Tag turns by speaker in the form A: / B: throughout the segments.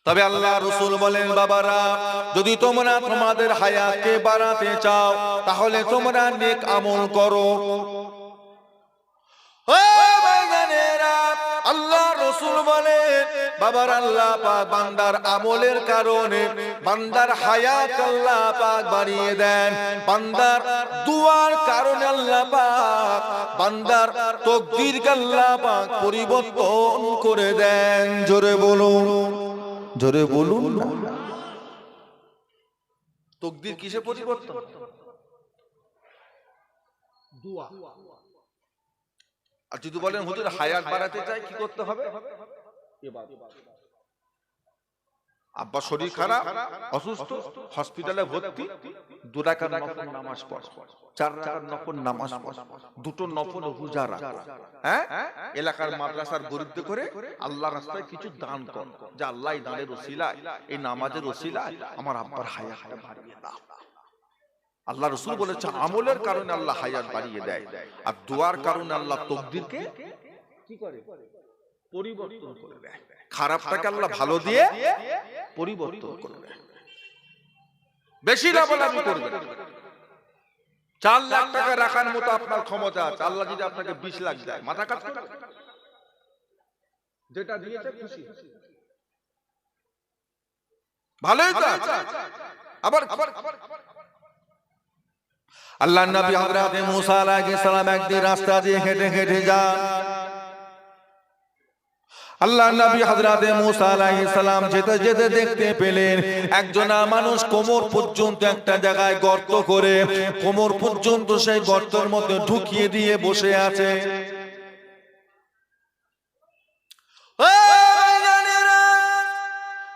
A: তবে আল্লাহ রাসূল বলেন, বাবারা, যদি তোমরা তোমাদের হায়াতকে বাড়াতে চাও তাহলে তোমরা নেক আমল করো। ও ভাইজানেরা, আল্লাহ রাসূল বলেন, বাবার আল্লাহ পাক বান্দার আমলের কারণে বান্দার হায়াত আল্লাহ পাক বাড়িয়ে দেন। বান্দার দুয়ার কারণে আল্লাহ পাক বান্দার তাকদীরকে আল্লাহ পাক পরিবর্তন করে দেন। জোরে বলুন, জোরে বলুন না। তাকদীর কিসে পরিবর্তন? দুয়া। আর যদি বলেন হুজুর হায়াত বাড়াতে চাই কি করতে হবে? আব্বা শরীর খারাপ, অসুস্থ, হসপিটালে ভর্তি, 2 রাকাত নফল নামাজ পড়, 4 রাকাত নফল নামাজ পড়, 2টো নফল রোজা রাখ, হ্যাঁ, এলাকার মাদ্রাসার গরিবদের করে আল্লাহর রাস্তায় কিছু দান কর, যে আল্লাহ এই দানের ওসিলায়, এই নামাজের ওসিলায় আমার আব্বার হায়াতটা বাড়িয়ে দাও। আল্লাহ রাসূল বলেছে আমলের কারণে আল্লাহ হায়াত বাড়িয়ে দেয়, আর দোয়ার কারণে আল্লাহ তাকদীরকে কি করে? পরিবর্তন করে দেয়। খারাপটাকে আল্লাহ ভালো দিয়ে পরিবর্তন করে দেয়। বেশি লাভালাভি করবেন। 4 লাখ টাকা রাখার মতো আপনার ক্ষমতা আছে, আল্লাহ যদি আপনাকে 20 লাখ দেয়, মাথা কাজ করবে? যেটা দিয়েছে খুশি, ভালোই তো আছে। আবার আল্লাহর নবী হযরত মুসা আলাইহিস সালাম একদিন রাস্তা দিয়ে হেঁটে হেঁটে যান। আল্লাহর নবী হযরত মুসা আলাইহিস সালাম যেতে যেতে দেখতে পেলেন একজন মানুষ কোমর পর্যন্ত একটা জায়গায় গর্ত করে কোমর পর্যন্ত সেই গর্তের মধ্যে ঢুকিয়ে দিয়ে বসে আছে।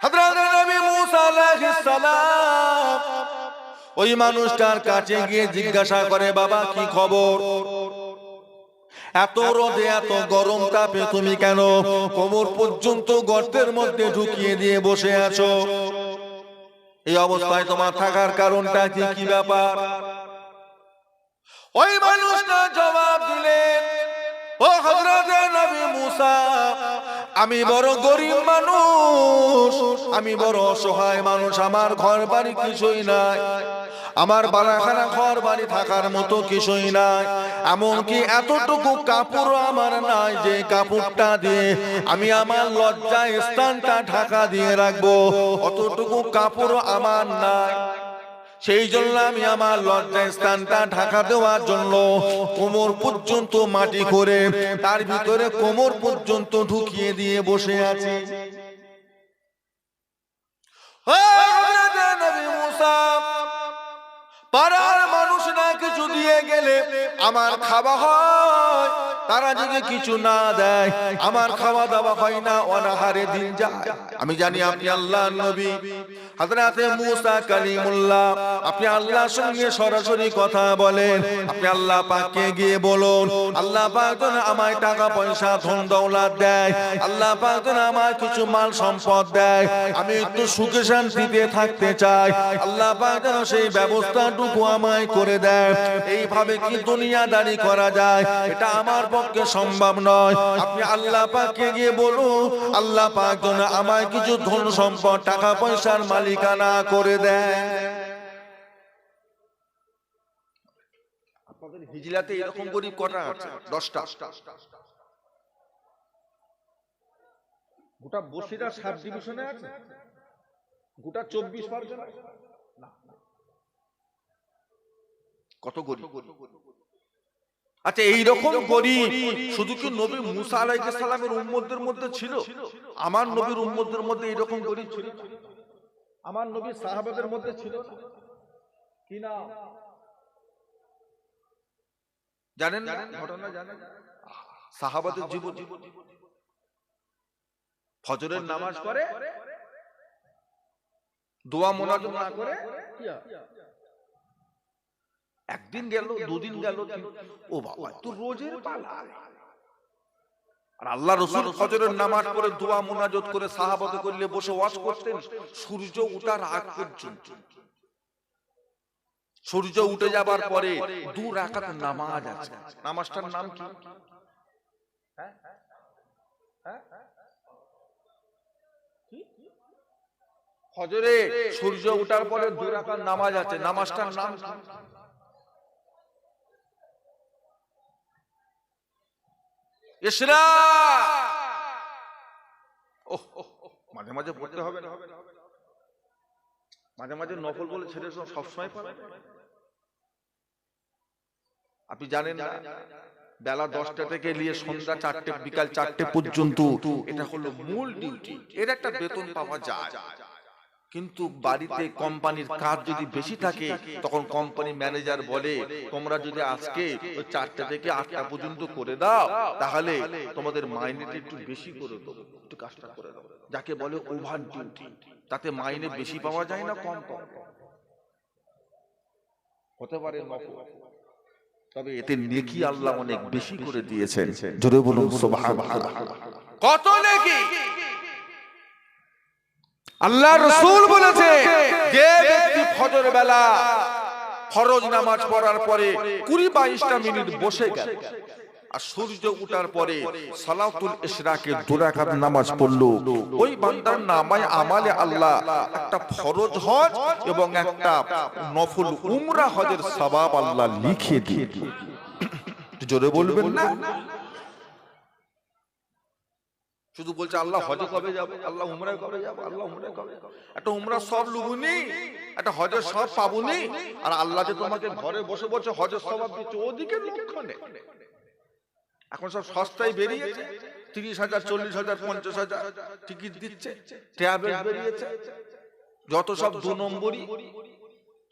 A: হযরত নবী মুসা আলাইহিস সালাম ওই মানুষটার কাছে গিয়ে জিজ্ঞাসা করে, বাবা কি খবর? এত রোদে এত গরম তাপে তুমি কেন কোমর পর্যন্ত গর্তের মধ্যে ঢুকিয়ে দিয়ে বসে আছো? এই অবস্থায় তোমার থাকার কারণটা কি, কি ব্যাপার? ওই মানুষটা জবাব দিলেন, ও হযরত নবী মুসা, আমি বড় গরিব মানুষ, আমি বড় অসহায় মানুষ, আমার ঘর বাড়ি কিছুই নাই, আমার বালাখানা ঘর বাড়ি থাকার মতো কিছুই নাই, এমনকি এতটুকু কাপড় আমার নাই যে কাপড়টা দিয়ে আমি আমার লজ্জায় স্থানটা ঢাকা দিয়ে রাখবো, অতটুকু কাপড় আমার নাই। সেই জন্য আমি আমার লজ্জায় স্থানটা ঢাকা দেওয়ার জন্য কোমর পর্যন্ত মাটি করে তার ভিতরে কোমর পর্যন্ত ঢুকিয়ে দিয়ে বসে আছি। পাড়ার মানুষরা কিছু দিয়ে গেলে আমার খাওয়া হয়, তারা যদি কিছু না দেয় আমার খাওয়া দাওয়া হয় না, অনাহারে দিন যায়। আমি জানি আপনি আল্লাহর নবী হযরত মুসা কালিমুল্লাহ, আপনি আল্লাহর সঙ্গে সরাসরি কথা বলেন, আপনি আল্লাহ পাককে গিয়ে বলুন, আল্লাহ পাক যেন আমায় টাকা পয়সা ধন দৌলত দেয়, আল্লাহ পাক যেন আমায় কিছু মাল সম্পদ দেয়, আমি একটু সুখে শান্তিতে থাকতে চাই, আল্লাহ পাক যেন সেই ব্যবস্থাটুকু আমায় করে দেয়। এইভাবে কি দুনিয়াদারি করা যায়? এটা আমার পক্ষে সম্ভব নয়। আপনি আল্লাহ পাককে গিয়ে বলুন, আল্লাহ পাক যেন আমায় কিছু ধন সম্পদ টাকা পয়সার মালিকানা করে দেয়। আপনাদের হিজলাতে এরকম গরিব কটা আছে? 10টা। গোটা বসিরহাট সাব ডিভিশনে আছে, গোটা 24 পরগনা না। কত গরিব! আচ্ছা, এইরকম গরিব শুধু কি নবী মুসা আলাইহিস সালামের উম্মতদের মধ্যে ছিল? আমার নবীর উম্মতদের মধ্যে এরকম গরিব ছিল? আমার নবীর সাহাবাদের মধ্যে ছিল কি না? জানেন না ঘটনা? জানেন সাহাবাদের জীবন? ফজরের নামাজ পড়ে দোয়া মোনাজাত না করে একদিন গেল, দুদিন গেল, ও বাবা তো রোজের পালা। আর আল্লাহ রাসূল ফজরের নামাজ পড়ে দোয়া মোনাজাত করে সাহাবাতে করলে বসে ওয়াজ করতেন সূর্য ওঠার আগ পর্যন্ত। সূর্য উঠে যাবার পরে 2 রাকাত নামাজ আছে। নামাজটার নাম কি? ফজরে সূর্য ওঠার পরে 2 রাকাত নামাজ আছে, নামাজটার নাম ইশরা। মাঝে মাঝে পড়তে হবে না, মাঝে মাঝে নফল বলে ছেড়ে সবসময় পড়ে। আপনি জানেন না বেলা 10টা থেকে নিয়ে সন্ধ্যা 4টে বিকাল 4টে পর্যন্ত এটা হলো মূল ডিউটি, এর একটা বেতন পাওয়া যায়। কিন্তু বাড়িতে কোম্পানির কাজ যদি বেশি থাকে তখন কোম্পানি ম্যানেজার বলে তোমরা যদি আজকে ওই 4টা থেকে 8টা পর্যন্ত করে দাও তাহলে তোমাদের মাইনেটা একটু বেশি করে দেবো, একটু কাজটা করে দাও, যাকে বলে ওভার ডিউটি। তাতে মাইনে বেশি পাওয়া যায় না, কম পাওয়া হতে পারে নফল, তবে এতে নেকি আল্লাহ অনেক বেশি করে দিয়েছেন। জোরে বলুন সুবহানাল্লাহ। কত নেকি আল্লাহ রাসূল বলেছে, যে ব্যক্তি ফজর বেলা ফরজ নামাজ পড়ার পরে 20-22টা মিনিট বসে গেল আর সূর্য ওঠার পরে সালাতুল ইশরাকে 2 রাকাত নামাজ পড়লো, ওই বান্দার নামায় আমালে আল্লাহ একটা ফরজ হজ এবং একটা নফল উমরা হজের সওয়াব আল্লাহ লিখে দিয়ে। জোরে বলবেন না? শুধু বলছে আল্লাহ হজে কবে যাব, আল্লাহ উমরায় কবে যাব, আল্লাহ উমরায় কবে। একটা উমরা সব লুবুনি, একটা হজের সব পাবুনি, আর আল্লাহ যে তোমাকে ঘরে বসে বসে হজের সওয়াব দিচ্ছে ওদিকে লক্ষ্য নেই। এখন সব সস্তায় বেরিয়েছে, 30,000 40,000 50,000 টিকিট দিচ্ছে, ট্রাভেল বেরিয়েছে, যত সব 2 নম্বরই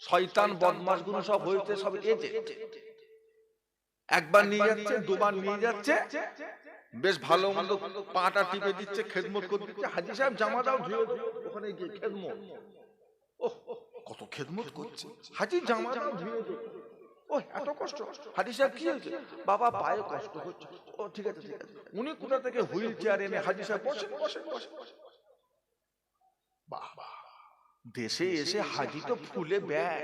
A: শয়তান বদমাশ গুলো সব হয়েছে, সব এজেন্ট। একবার নিয়ে যাচ্ছে, 2বার নিয়ে যাচ্ছে, বেশ ভালো মন্দ পাটা টিপে দিচ্ছে, খেদমত করে দিচ্ছে। হাজী সাহেব জামা দাও ধুয়ে ওখানে গিয়ে খেদমত, ওহ কত খেদমত করছে, হাজী জামা দাও ধুয়ে ও এত কষ্ট। হাজী সাহেব কি হয়েছে? বাবা পায়ে কষ্ট হচ্ছে। ও ঠিক আছে ঠিক আছে। উনি কোথা থেকে হুইল চেয়ার এনে হাজী সাহেব বসে বসে বসে। বাবা দেশে এসে হাজী তো ফুলে ব্যাগ,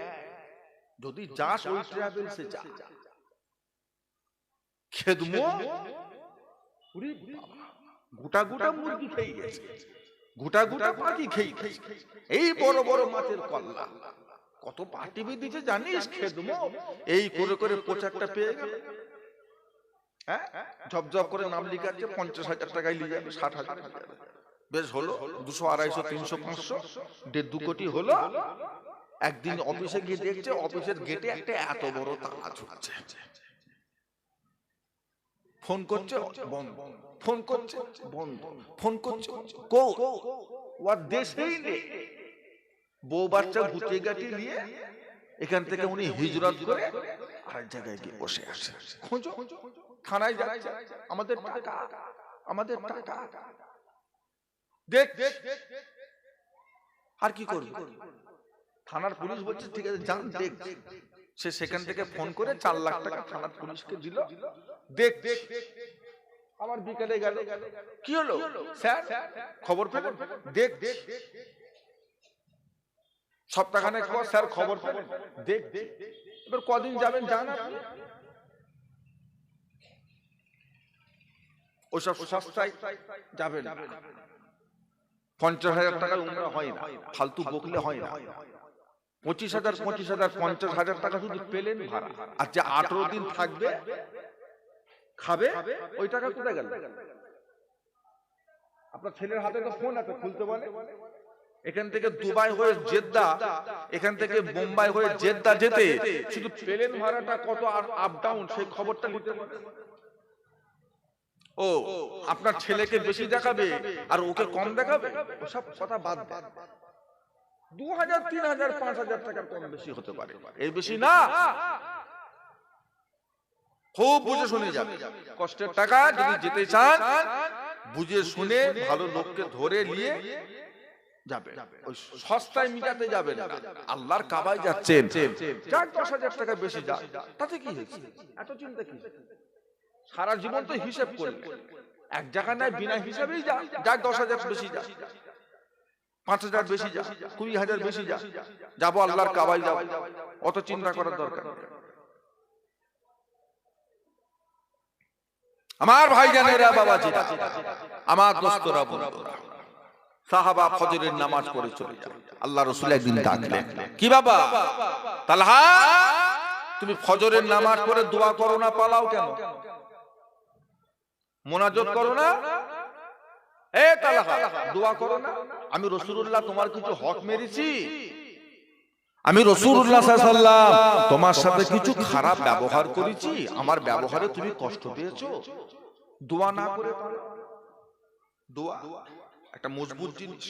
A: যদি যাস ওই ট্রাভেলসে যা, খেদমত গোটা গোটা মুরগি খেয়ে গেছে, গোটা গোটা পাখি খেয়ে গেছে, এই বড় বড় মাছের কল্লা কত পাটি দিচ্ছে জানিস? খেদমত এই করে করে পোচাকটা পেয়ে গেল, হ্যাঁ ঝপঝপ করে নাম লিখাচ্ছে, 50,000 টাকায় নিয়ে যাবে, 60,000 বেশ হলো, 200 250 300 500 1.5 2 কোটি হলো। একদিন অফিসে গিয়ে দেখছে অফিসের গেটে একটা এত বড় তালা ঝুলছে, ফোন করছে বন্ধ, ফোন করছে বন্ধ, ফোন করছে কো ওর দেশেই নেই। বউ বাচ্চা গুটিয়ে গাটিয়ে নিয়ে এখান থেকে উনি হিজরত করে আরেক জায়গায় গিয়ে বসে আছে। খোঁজো, থানায় যাচ্ছে, আমাদের টাকা, আমাদের টাকা। দেখ আর কি করবে? থানার পুলিশ বলছে ঠিক আছে যান দেখ। সে সেখান থেকে ফোন করে 4 লাখ টাকা থানার পুলিশকে দিল। দেখ আবার বিকালে গেল, কি হলো স্যার খবর পেলেন? দেখ সপ্তাহখানেক পর স্যার খবর পেলেন? দেখ এবার কদিন যাবেন জান আপনি? ওসব সস্তায় যাবেন, 50,000 টাকা উমরা হয় না, ফালতু বকলে হয় না। 25,000 50,000 টাকা শুধু পেলেন ভাড়া, আর যে 18 দিন থাকবে খাবে ওই টাকা কোথায় গেল? আপনার ছেলের হাতে তো ফোন আছে, খুলতে বলে। এখান থেকে দুবাই হয়ে জেদ্দা, এখান থেকে বোম্বাই হয়ে জেদ্দা যেতে শুধু প্লেন ভাড়াটা কত আর আপ ডাউন সেই খবরটা নিতে বলে। ও আপনার ছেলেকে বেশি দেখাবে আর ওকে কম দেখাবে, ওসব কথা বাদ দেন। 2,000 3,000 5,000 টাকার কম বেশি হতে পারে, এই বেশি না। খুব বুঝে শুনে যাবে, কষ্টের টাকা যদি যেতে চান বুঝে শুনে ভালো লোককে ধরে নিয়ে যাবে, ওই সস্তায় মিটাতে যাবেন না। আল্লাহর কাবায় যাচ্ছেন, যাক 10,000 টাকা বেশি যা, তাতে কি হয়েছে? এত চিন্তা কি? সারা জীবন তো হিসাব করলে এক জায়গা নাই, বিনা হিসাবেই যা, যাক 10,000 বেশি যা, 5,000 বেশি যা, 20,000 বেশি যা, যাবো আল্লাহর কাবায় যাবো, অত চিন্তা করার দরকার নেই। আমার ভাইজানেরা, বাবাজিরা, আমার দোস্তরা, বন্ধুরা, সাহাবা ফজরের নামাজ পড়ে চলে যায়। আল্লাহ রাসূল একদিন ডাকলেন, কি বাবা তালহা, তুমি ফজরের নামাজ পড়ে দোয়া করো না, পালাও কেন? মুনাজাত করো না? এ তালহা, দোয়া করো না? আমি রাসূলুল্লাহ তোমার কিছু হক মেরেছি? আমি রাসূলুল্লাহ সাল্লাল্লাহু আলাইহি ওয়াসাল্লাম তোমার সাথে কিছু খারাপ ব্যবহার করেছি? আমার ব্যবহারে তুমি কষ্ট পেয়েছো? দোয়া না করে পারো? দোয়া একটা মজবুত জিনিস।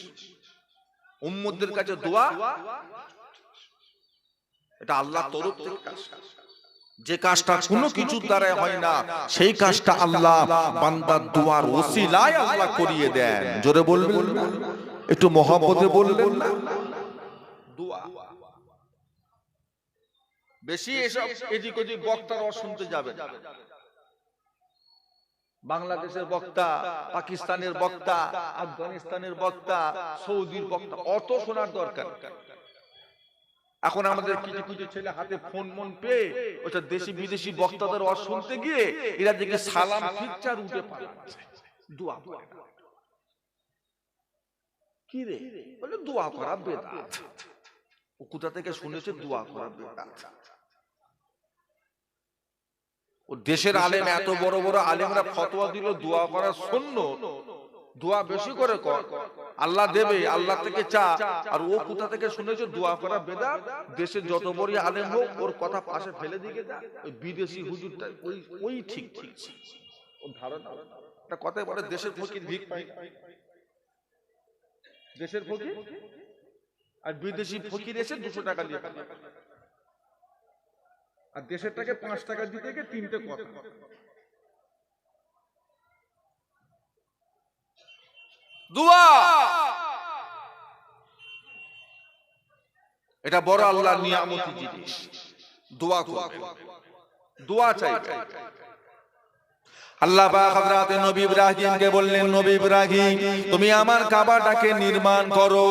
A: উম্মতদের কাছে দোয়া এটা আল্লাহর তরফ থেকে কাজ। যে কাজটা কোনো কিছুর দ্বারা হয় না, সেই কাজটা আল্লাহ বান্দার দোয়ার ওসিলায় আল্লাহ করিয়ে দেন। জোরে বলবেন না? একটু মহব্বতে বলবেন না? দোয়া বেশি এসব এদিক ওদিক বক্তার শুনতে যাবেন। বাংলাদেশের বক্তা, পাকিস্তানের বক্তা, আফগানিস্তানের বক্তা, সৌদির বক্তা, অত শোনার দরকার। এখন আমাদের কিছু কিছু ছেলে হাতে ফোন মন পেয়ে ওটা দেশি বিদেশি বক্তাদের ওয়াজ শুনতে গিয়ে এরা দেখে সালাম পিকচার উঠে পালাচ্ছে। দোয়া করে না। কি রে? বলে দোয়া করা বেদাত। ও কোথা থেকে শুনেছে দোয়া করা বেদাত? ও দেশের আলেম, এত বড় বড় আলেমরা ফতোয়া দিল দোয়া করা সুন্নাত, দোয়া বেশি করে কর, আল্লাহ দেবে, আল্লাহ থেকে চা। আর ও কোথা থেকে শুনেছে দোয়া করা বেদাত? দেশের যত বড় আলেম হোক ওর কথা পাশে ফেলে দিকে যা, ওই বিদেশি হুজুরটা ওই ঠিক ঠিক ও ধারণা। একটা কথাই বলে দেশের ফকির ভিক পায়, দেশের ফকির আর বিদেশি ফকির এসে 200 টাকা দিয়ে পায়, আর দেশেরটাকে 5 টাকা দিতে গিয়ে 3টে কথা। দোয়া এটা বড় আল্লাহর নিয়ামতি জিনিস। দোয়া করবেন, দোয়া চাইবেন। আল্লাহ পাক হযরত নবী ইব্রাহিমকে বললেন, নবী ইব্রাহিম তুমি আমার কাবাটাকে নির্মাণ করো।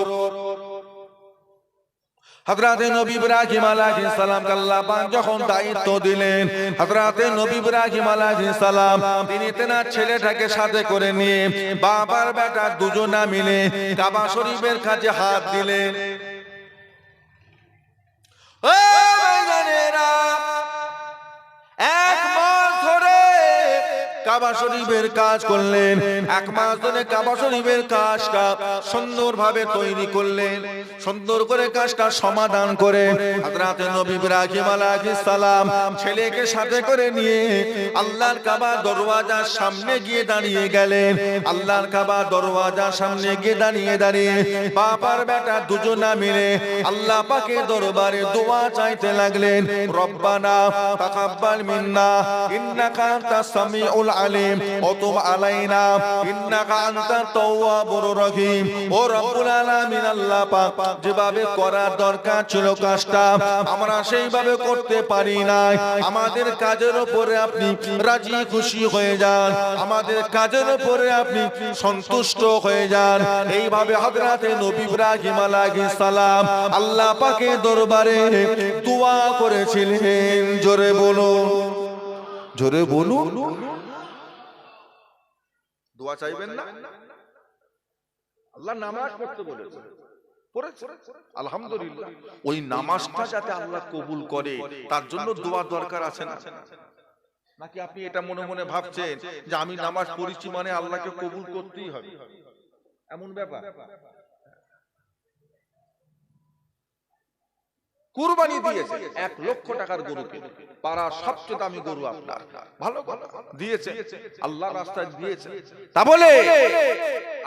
A: হযরত নবী ইব্রাহিম আলাইহিস সালামকে আল্লাহ পাক যখন দায়িত্ব দিলেন, হযরত নবী ইব্রাহিম আলাইহিস সালাম তিনি তেনার ছেলেটাকে সাথে করে নিয়ে বাবার বেটা দুজনা মিলে কাবা শরীফের কাছে হাত দিলেন। ও ভাইজানেরা, 1 মাস ধরে কাবা শরীফের কাজ করলেন। 1 মাস ধরে কাবা শরীফের কাজটা সুন্দরভাবে তৈরি করলেন। সুন্দর করে কাজটা সমাধান করে হযরত নবী ইব্রাহিম আলাইহিস সালাম ছেলেকে সাথে করে নিয়ে আল্লাহর কাবা দরওয়াজার সামনে গিয়ে দাঁড়িয়ে গেলেন। আল্লাহর কাবা দরওয়াজার সামনে গিয়ে দাঁড়িয়ে বাবার বেটা দুজনা মিলে আল্লাহ পাকের দরবারে দোয়া চাইতে লাগলেন। রব্বানা তাকাব্বাল মিন্না ইন্নাকা আনতাস সামিউল আলিম ওয়া তুব আলাইনা ইন্নাকা আনতাত তাওয়াবুর রহিম। ও রব্বুল আলামিন, আল্লাহ পাক যেভাবে করার দরকার ছিল কাজটা আমরা সেইভাবে করতে পারি নাই। আমাদের কাজের উপরে আপনি রাজি খুশি হয়ে যান, আমাদের কাজের উপরে আপনি সন্তুষ্ট হয়ে যান। এইভাবে হযরত নবী ইব্রাহিম আলাইহিস সালাম আল্লাহ পাকের দরবারে দোয়া করেছিলেন। জোরে বলুন, জোরে বলুন। দোয়া চাইবেন না? আল্লাহ নামাজ পড়তে বলেছে, আলহামদুলিল্লাহ। ওই নামাজটা যাতে আল্লাহ কবুল করে তার জন্য দোয়া দরকার আছে না? নাকি আপনি এটা মনে মনে ভাবছেন যে আমি নামাজ পড়েছি মানে আল্লাহকে কবুল করতেই হবে, এমন ব্যাপার? কুরবানি দিয়েছে 1 লক্ষ টাকার গরুকে, পাড়া সবচেয়ে দামি গরু আপনার, ভালো কথা দিয়েছে, আল্লাহর রাস্তায় দিয়েছে। তা বলে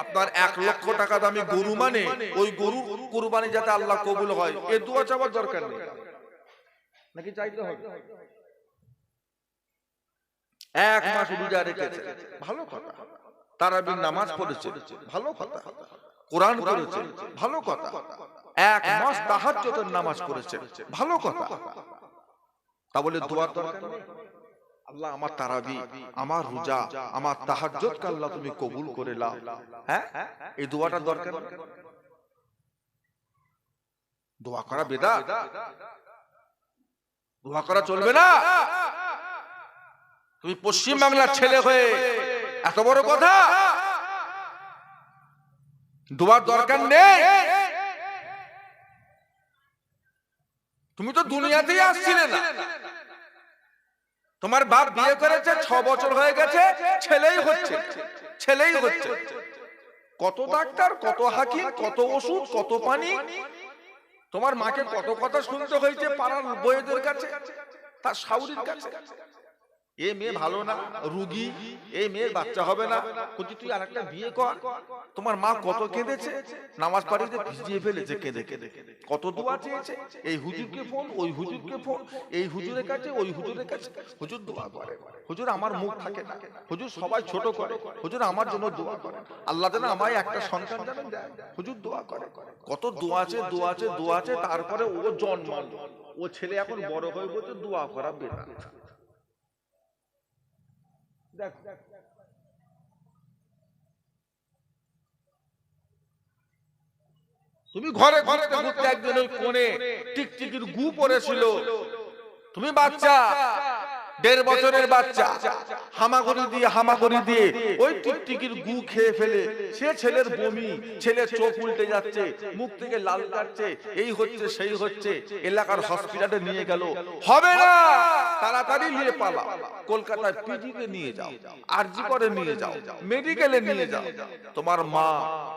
A: আপনার 1 লক্ষ টাকা দামি গরু মানে ওই গরু কুরবানি যাতে আল্লাহ কবুল হয় এ দোয়া চাওয়ার দরকার নেই নাকি চাইতে হবে? 1 মাস রোজা রেখেছে, ভালো কথা। তারাবির নামাজ পড়েছে, ভালো কথা। কোরআন পড়েছে, ভালো কথা। 1 মাস তাহাজ্জুদের নামাজ পড়েছে, ভালো কথা। তা বলে দোয়ার দরকার নেই? আল্লাহ আমার তারাবি, আমার রোজা, আমার তাহাজ্জুদকে আল্লাহ তুমি কবুল করে নাও। হ্যাঁ, এই দোয়াটা দরকার নেই? দোয়া করা বিদআত, দোয়া করা চলবে না। তুমি পশ্চিম বাংলার ছেলে হয়ে এত বড় কথা, দোয়ার দরকার নেই। তুমি তো দুনিয়াতেই আসছিলে না। তোমার বাপ বিয়ে করেছে, 6 বছর হয়ে গেছে, ছেলেই হচ্ছে। কত ডাক্তার, কত হাকিম, কত ওষুধ, কত পানি। তোমার মাকে কত কথা শুনতে হয়েছে পাড়ার বইয়েদের কাছে, তার শাশুড়ির কাছে। এ মেয়ে ভালো না, রুগী, এই মেয়ের বাচ্চা হবে না, তুই আরেকটা বিয়ে কর। তোমার মা কত কেঁদেছে, নামাজ পড়িতে ভিজিয়ে ফেলেছে কেঁদে কেঁদে। কত দোয়া চেয়েছে, এই হুজুরকে ফোন, ওই হুজুরকে ফোন, এই হুজুরের কাছে, ওই হুজুরের কাছে। হুজুর দোয়া করে, হুজুর আমার মুখ থাকে না, হুজুর সবাই ছোট করে, হুজুর আমার জন্য দোয়া করে, আল্লাহ যেন আমায় একটা সন্তান যেন দেয়, হুজুর দোয়া করে। কত দোয়া আছে, দোয়া আছে, দোয়া আছে। তারপরে ও জন্মালো, ও ছেলে এখন বড় হয়ে বলছে দোয়া করা বেটা। তুমি ঘরে ঘরে ঘুরতে একদিন ওই কোণে টিকটিকির গু পড়েছিল, তুমি বাচ্চা, 1.5 বছরের বাচ্চা, হামাগুড়ি দিয়ে ওই টিকটিকির গু খেয়ে ফেলে সে ছেলের বমি, ছেলের চোখ উল্টে যাচ্ছে, মুখ থেকে লাল কাটছে, এই হচ্ছে সেই হচ্ছে। এলাকার হসপিটালে নিয়ে গেল, হবে না, তাড়াতাড়ি নিয়ে পালা, কলকাতায় পিজিতে নিয়ে যাও, আরজি করে নিয়ে যাও, মেডিকেলে নিয়ে যাও। তোমার মা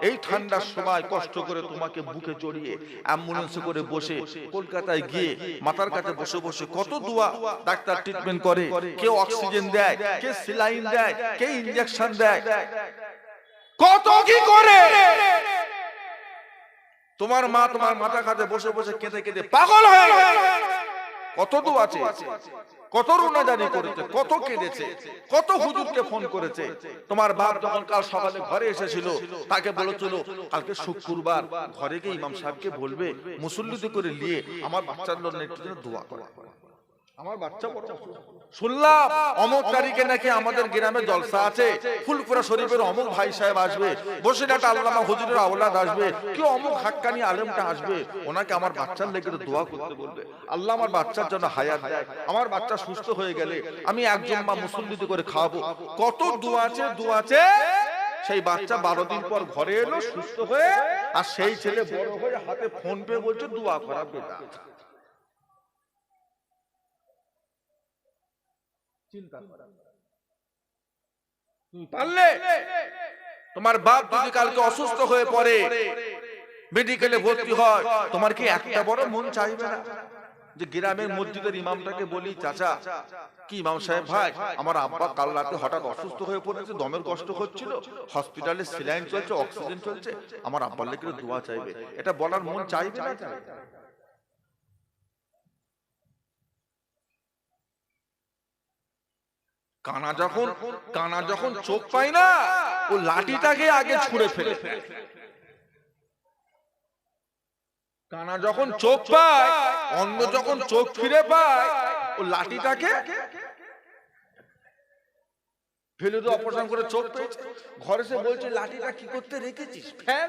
A: এই ঠান্ডার সময় কষ্ট করে তোমাকে বুকে জড়িয়ে অ্যাম্বুলেন্সে করে বসে কলকাতায় গিয়ে মাথার কাছে বসে বসে কত দোয়া, ডাক্তার ট্রিটমেন্ট করে, কেউ অক্সিজেন দেয়, কে স্যালাইন দেয়, কে ইনজেকশন দেয়, কত কি করে। তোমার মা তোমার মাথা কাছে বসে বসে কেঁদে কেঁদে পাগল হয়ে গেছে। কত দোয়া আছে, কত রুনাজানি করেছে, কত কেঁদেছে, কত হুজুরকে ফোন করেছে। তোমার বাপ যখন কাল সকালে ঘরে এসেছিল, তাকে বলেছিল কালকে শুক্রবার, ঘরে গিয়ে ইমাম সাহেবকে বলবে মুসল্লিতে করে নিয়ে আমার বাচ্চার জন্য একটু দোয়া করে। আমার বাচ্চা বড় শুনলাম অমুক তারিখে নাকি আমাদের গ্রামে জলসা আছে, ফুলপুরা শরীফের অমুক ভাই সাহেব আসবে, বসিরহাট আল্লামা হুজুরের আওলাদ আসবে, কি অমুক হাক্কানি আলেমটা আসবে, ওনাকে আমার বাচ্চার লেগে দোয়া করতে বলবে, আল্লাহ আমার বাচ্চার জন্য হায়াত দেয়, আমার বাচ্চা সুস্থ হয়ে গেলে আমি একজন মা মুসল্লিতে করে খাওয়াবো। কত দোয়া আছে, দোয়া আছে। সেই বাচ্চা 12 দিন পর ঘরে এলো সুস্থ হয়ে, আর সেই ছেলে বড় হয়ে হাতে ফোন পে বলছে দোয়া করা বেটা। চিন্তা করা, পারলে তোমার বাপ যদি কালকে অসুস্থ হয়ে পড়ে, মেডিকেলে ভর্তি হয়, তোমার কি একটা বড় মন চাইবে না যে গ্রামের মসজিদের ইমামটাকে বলি, চাচা কি ইমাম সাহেব ভাই, আমার আব্বা কাল রাতে হঠাৎ অসুস্থ হয়ে পড়েছে, দমের কষ্ট হচ্ছিল, হসপিটালে স্যালাইন চলছে, অক্সিজেন চলছে, আমার আব্বার লেগে দোয়া চাইবে। এটা বলার মন চাইবে না? কানা যখন চোখ পায় না, ও লাঠিটাকে আগে ছুঁড়ে ফেলে। কানা যখন চোখ পায়, অন্ধ যখন চোখ ফিরে পায়, ও লাঠিটাকে ফেলে দিয়ে অপারেশন করে চোখ পেয়েছে। ঘরে সে বলছে লাঠিটা কি করতে রেখেছিস? ফ্যান।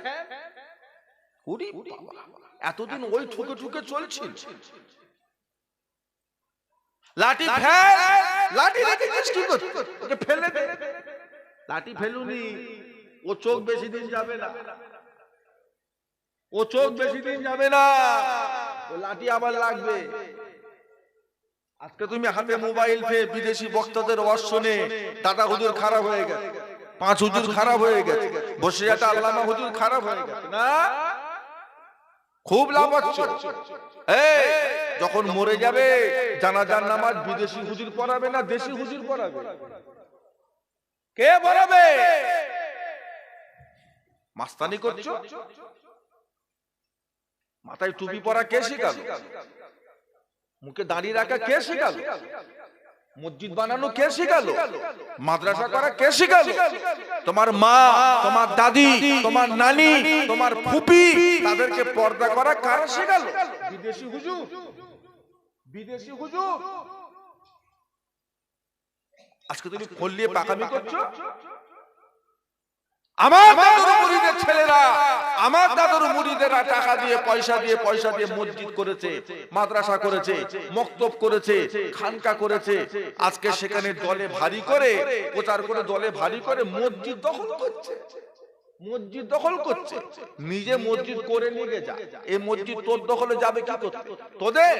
A: ওরে বাবা, এতদিন ওই ঠুকে ঠুকে চলছিল। লাঠি ফেল, লাঠি রেখেছিস কি করতে? ওকে ফেলে দে। লাঠি ফেলুনি, ও চোখ বেশি দিন যাবে না, ও চোখ বেশি দিন যাবে না, ও লাঠি আবার লাগবে। আজকে তুমি হাতে মোবাইল পেয়ে বিদেশি বক্তাদের ওয়াজ শুনে দাদা হুজুর খারাপ হয়ে গেছে, 5 হুজুর খারাপ হয়ে গেছে, বসিরহাট আল্লামা হুজুর খারাপ হয়ে গেছে না, খুব লাভ হচ্ছে। যখন মরে যাবে জানাজার নামাজ বিদেশি হুজুর পড়াবে না দেশি হুজুর পড়াবে? কে পড়াবে? মাস্তানি করছো? মাথায় টুপি পরা কে শিখালো? মুখে দাড়ি রাখা কে শিখালো? মসজিদ বানানো কে শিখালো? মাদ্রাসা করা কে শিখালো? তোমার মা, তোমার দাদি, তোমার নানি, তোমার ফুপি, তাদেরকে পর্দা করা কারা শিখালো? বিদেশি হুজুর, বিদেশি হুজুর। আজকে তুমি ফল্লিয়ে পাকামি করছো। আমার দাদুর মুরিদের ছেলেরা, আমার দাদুর মুরিদেরা টাকা দিয়ে পয়সা দিয়ে মসজিদ করেছে, মাদ্রাসা করেছে, মক্তব করেছে, খানকা করেছে। আজকে সেখানে দলে ভারী করে প্রচার করে, দলে ভারী করে মসজিদ দখল করছে। মসজিদ দখল করছে, নিজে মসজিদ করে নিয়ে যা। এই মসজিদ তোর দখলে যাবে কি করতে? তোদের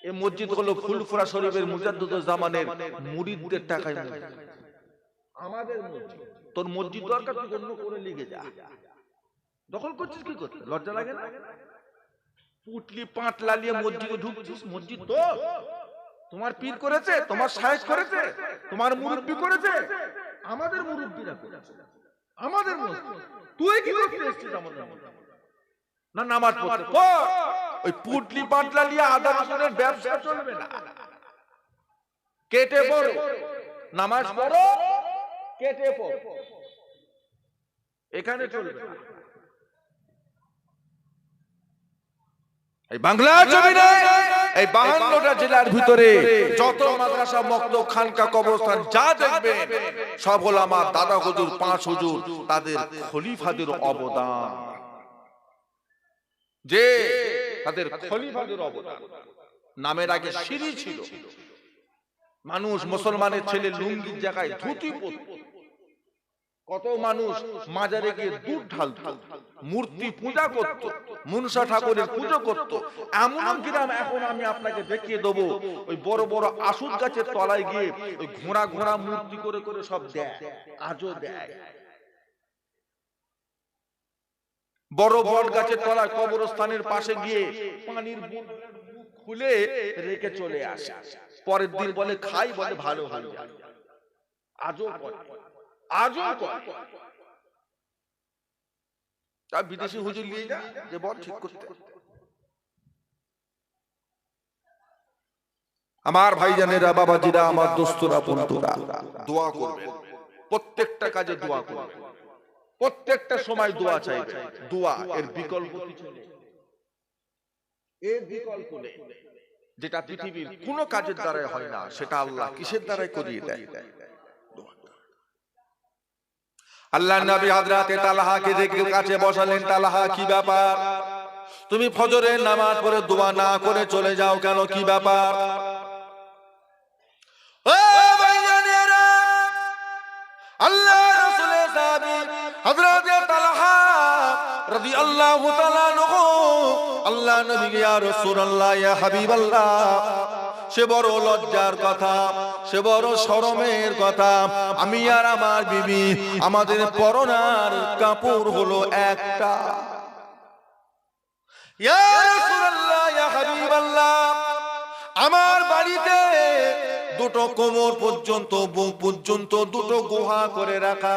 A: এই মসজিদ হলো ফুলফুরা শরীফের মুজাদ্দিদুল জামানের মুরিদদের টাকায় আমাদের মসজিদ। তোর মসজিদ দরকার, তুই অন্য করে নিয়ে যা। দখল করছিস কি করতে? লজ্জা লাগে না? পুটলি পাটলা নিয়ে মসজিদে ঢুকছিস। মসজিদ তো তোমার পীর করেছে, তোমার শায়েখ করেছে, তোমার মুরব্বি করেছে, আমাদের মুরব্বিরা করেছে, আমাদের মসজিদ। তুই কি করতে এসেছিস আমাদের না নামাজ পড়তে? ওই পুটলি পাটলা নিয়ে আদা রসুনের ব্যবসা চলবে না। কেটে পড়ো, নামাজ পড়ো, কেটে পড়ো, এখানে চলবে না। এই বাংলার জমিনে এই 52টা জেলার ভিতরে যত মাদ্রাসা, মক্তব, খানকা, কবরস্থান যা দেখবেন সব হলো আমার দাদা হুজুর, 5 হুজুর, তাদের খলিফাদের অবদান। যে তাদের খলিফাদের অবদান। নামের আগে সিঁড়ি ছিল, মানুষ মুসলমানের ছেলে লুঙ্গির জায়গায় ধুতি পরত। কত মানুষ মাজারে গিয়ে দুধ ঢালত, মূর্তি পূজা করত, মনসা ঠাকুরের পুজো করত। এমন গ্রাম এখন আমি আপনাকে দেখিয়ে দেবো, ওই বড় বড় আসুদ গাছের তলায় গিয়ে ওই ঘোড়া ঘোড়া মূর্তি করে করে সব দেয়, আজও দেয়। বড় বট গাছের তলায় কবরস্থানের পাশে গিয়ে পানির মুখ খুলে রেখে চলে আসে। পরের দিন বলে খাই, বলে ভালো হয়ে যায়। আজও আজও তা বিদেশি হুজুর নিয়ে যা, যে বল ঠিক করতে। আমার ভাইজানেরা, বাবাজিরা, আমার দোস্তরা, বন্ধুরা, দোয়া করবেন। প্রত্যেকটা কাজে দোয়া করবেন, প্রত্যেকটা সময় দোয়া চাইবে। দোয়া এর বিকল্প কিছু নেই, এর বিকল্প নেই। যেটা পৃথিবীর কোন কাজের দ্বারাই হয় না, সেটা আল্লাহ কিসের দ্বারাই করিয়ে দেয়? আল্লাহ নবী হযরতে তালহাকে দেখে কাছে বসালেন। তালহা, কি ব্যাপার? তুমি ফজরের নামাজ পড়ে দোয়া না করে চলে যাও কেন? কি ব্যাপার? ও ভাইজানেরা, আল্লাহ রাসূলের সাহাবী হযরতে তালহা রাদিয়াল্লাহু তাআলা আনহু আল্লাহ নবীকে, ইয়া রাসূলুল্লাহ, ইয়া হাবিবাল্লাহ, সে বড় লজ্জার কথা, সে বড় শরমের কথা। আমি আর আমার বিবি, আমাদের পরনার কাপড় হলো একটা। ইয়া রাসূলুল্লাহ, ইয়া হাবিবাল্লাহ, আমার বাড়িতে দুটো কোমর পর্যন্ত, বুক পর্যন্ত দুটো গুহা করে রাখা,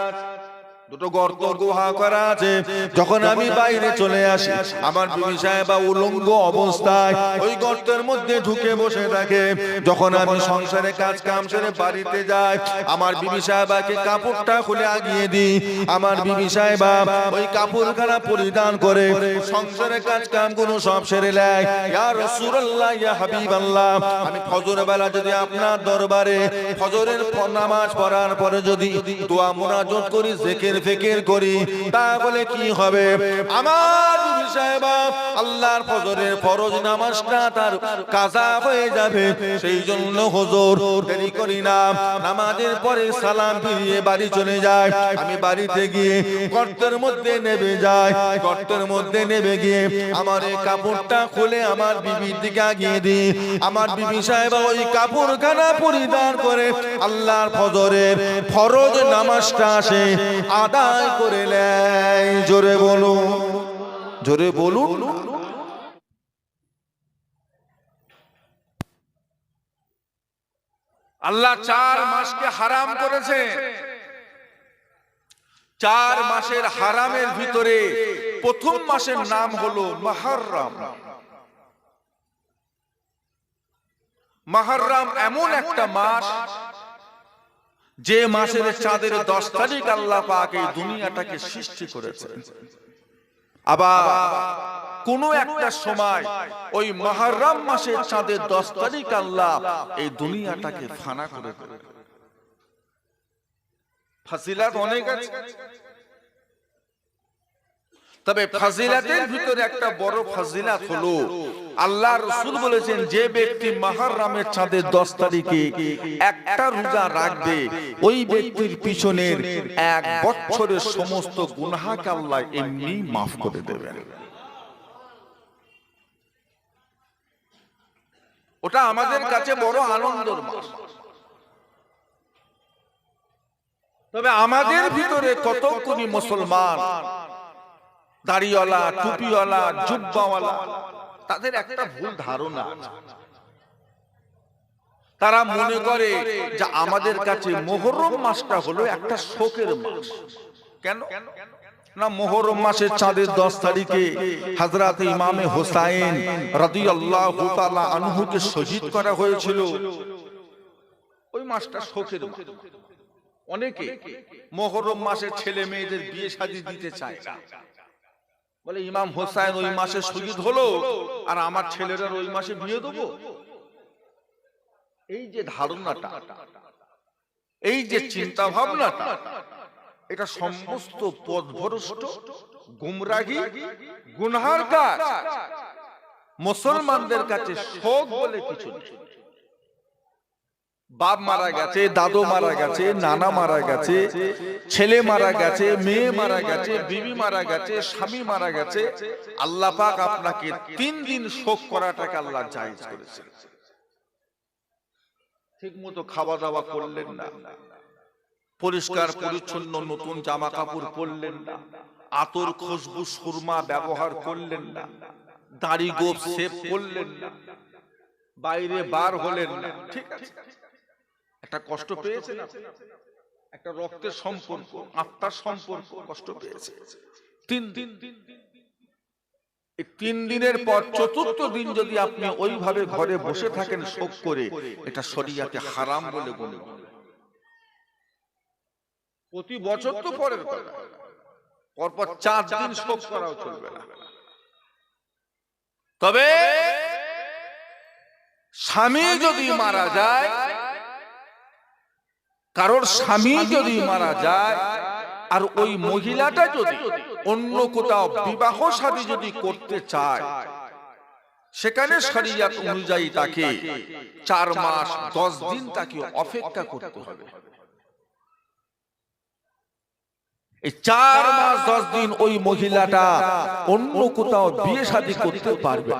A: দুটো গর্ত গুহা করা আছে। যখন আমি বাইরে চলে আসি, আমার বিবি সাহেবা উলঙ্গ অবস্থায় ওই গর্তের মধ্যে ঢুকে বসে থাকে। যখন আমি সংসারে কাজ কাম সেরে বাড়িতে যাই, আমার বিবি সাহেবাকে কাপড়টা খুলে আগিয়ে দিই। আমার বিবি সাহেবা ওই কাপড়খানা পরিধান করে সংসারে কাজ কাম গুলো সব সেরে নেয়। ইয়া রাসূলুল্লাহ, ইয়া হাবিবাল্লাহ, আমি ফজর বেলা যদি আপনার দরবারে ফজরের নামাজ পড়ার পরে যদি দোয়া মুনাজাত করি, জিকির ফিকির করি, তাহলে কি হবে? আমার বিবি সাহেবা আল্লাহর ফজরের ফরজ নামাজটা তার কাজা হয়ে যাবে। সেই জন্য হুজুর দেরি করি না, নামাজের পরে সালাম ফিরিয়ে বাড়ি চলে যায়। আমি বাড়িতে গিয়ে গর্তের মধ্যে নেমে যাই। গর্তের মধ্যে নেমে গিয়ে আমার এই কাপড়টা খুলে আমার বিবির দিকে আগিয়ে দিই। আমার বিবি সাহেবা ওই কাপড়খানা পরিধান করে আল্লাহর ফজরের ফরজ নামাজটা আসে আদায় করে নেয়। জোরে বলুন, জোরে বলুন। আল্লাহ 4 মাসকে হারাম করেছে। 4 মাসের হারামের ভিতরে প্রথম মাসের নাম হলো মুহররম। মুহররম এমন একটা মাস, যে মাসের চাঁদের 10 তারিখ আল্লাহ পাক এই দুনিয়াটাকে সৃষ্টি করেছেন। আবার কোন একটা সময় ওই মুহররম মাসের চাঁদের 10 তারিখ আল্লাহ এই দুনিয়াটাকে ফানা করে দেন। ফাজিলাত অনেক আছে। তবে ফাজিলাতের ভিতরে একটা বড় ফাজিলাত হলো আল্লাহ রাসূল বলেছেন যে ব্যক্তি মুহররমের চাঁদের 10 তারিখে একটা রোজা রাখবে ওই ব্যক্তির পিছনের এক বছরের সমস্ত গুনাহকে আল্লাহ এমনি maaf করে দেবেন। ওটা আমাদের কাছে বড় আনন্দের মাস। তবে আমাদের ভিতরে কতগুলি মুসলমান দাড়িওয়ালা, টুপিওয়ালা, জুব্বাওয়ালা, তাদের একটা ভুল ধারণা আছে। তারা মনে করে যে আমাদের কাছে মুহররম মাসটা হলো একটা শোকের মাস। কেন না, মুহররম মাসের চাঁদের 10 তারিখে হযরত ইমামে হুসাইন রাদিয়াল্লাহু তাআলা আনহুকে শহীদ করা হয়েছিল। ওই মাসটা শোকের মাস। অনেকে মুহররম মাসে ছেলে মেয়েদের বিয়ে শাদী দিতে চায় না, বলে ইমাম হুসাইন ওই মাসে শহীদ হলো আর আমার ছেলেরা ওই মাসে বিয়ে দেবো। এই যে ধারণাটা, এই যে চিন্তা ভাবনাটা, এটা সমস্ত পথভ্রষ্ট, গুমরাহি, গুনাহের কাজ। মুসলমানদের কাছে শোক বলে কিছু নেই। বাপ মারা গেছে, দাদু মারা গেছে, নানা মারা গেছে, ছেলে মারা গেছে, মেয়ে মারা গেছে, বিবি মারা গেছে, স্বামী মারা গেছে, আল্লাহ পাক আপনাকে 3 দিন শোক করাটাকে আল্লাহ জায়েজ করেছে। ঠিক মতো খাওয়া দাওয়া করলেন না, পরিষ্কার পরিচ্ছন্ন নতুন জামা কাপড় পরলেন না, আতর খুশবু সুরমা ব্যবহার করলেন না, দাড়ি গোঁফ শেভ করলেন না, বাইরে বার হলেন না। ঠিক আছে, একটা কষ্ট পেয়েছেন, একটা রক্তের সম্পর্ক, আত্মার সম্পর্ক, কষ্ট পেয়েছে। 3 দিনের পর 4র্থ দিন যদি আপনি ওইভাবে ঘরে বসে থাকেন শোক করে, এটা শরীয়তে হারাম বলে গণ্য। প্রতি বছর তো পরের কথা, পরপর 4 দিন শোক করাও চলবে না। তবে স্বামী যদি মারা যায়, কারোর স্বামী যদি মারা যায়, আর ওই মহিলাটা যদি অন্য কোথাও বিবাহ শাদী যদি করতে চায়, সেখানে শরীয়ত অনুযায়ী তাকে 4 মাস 10 দিন তাকে অপেক্ষা করতে হবে। এই 4 মাস 10 দিন ওই মহিলাটা অন্য কোথাও বিয়ে শাদী করতে পারবে।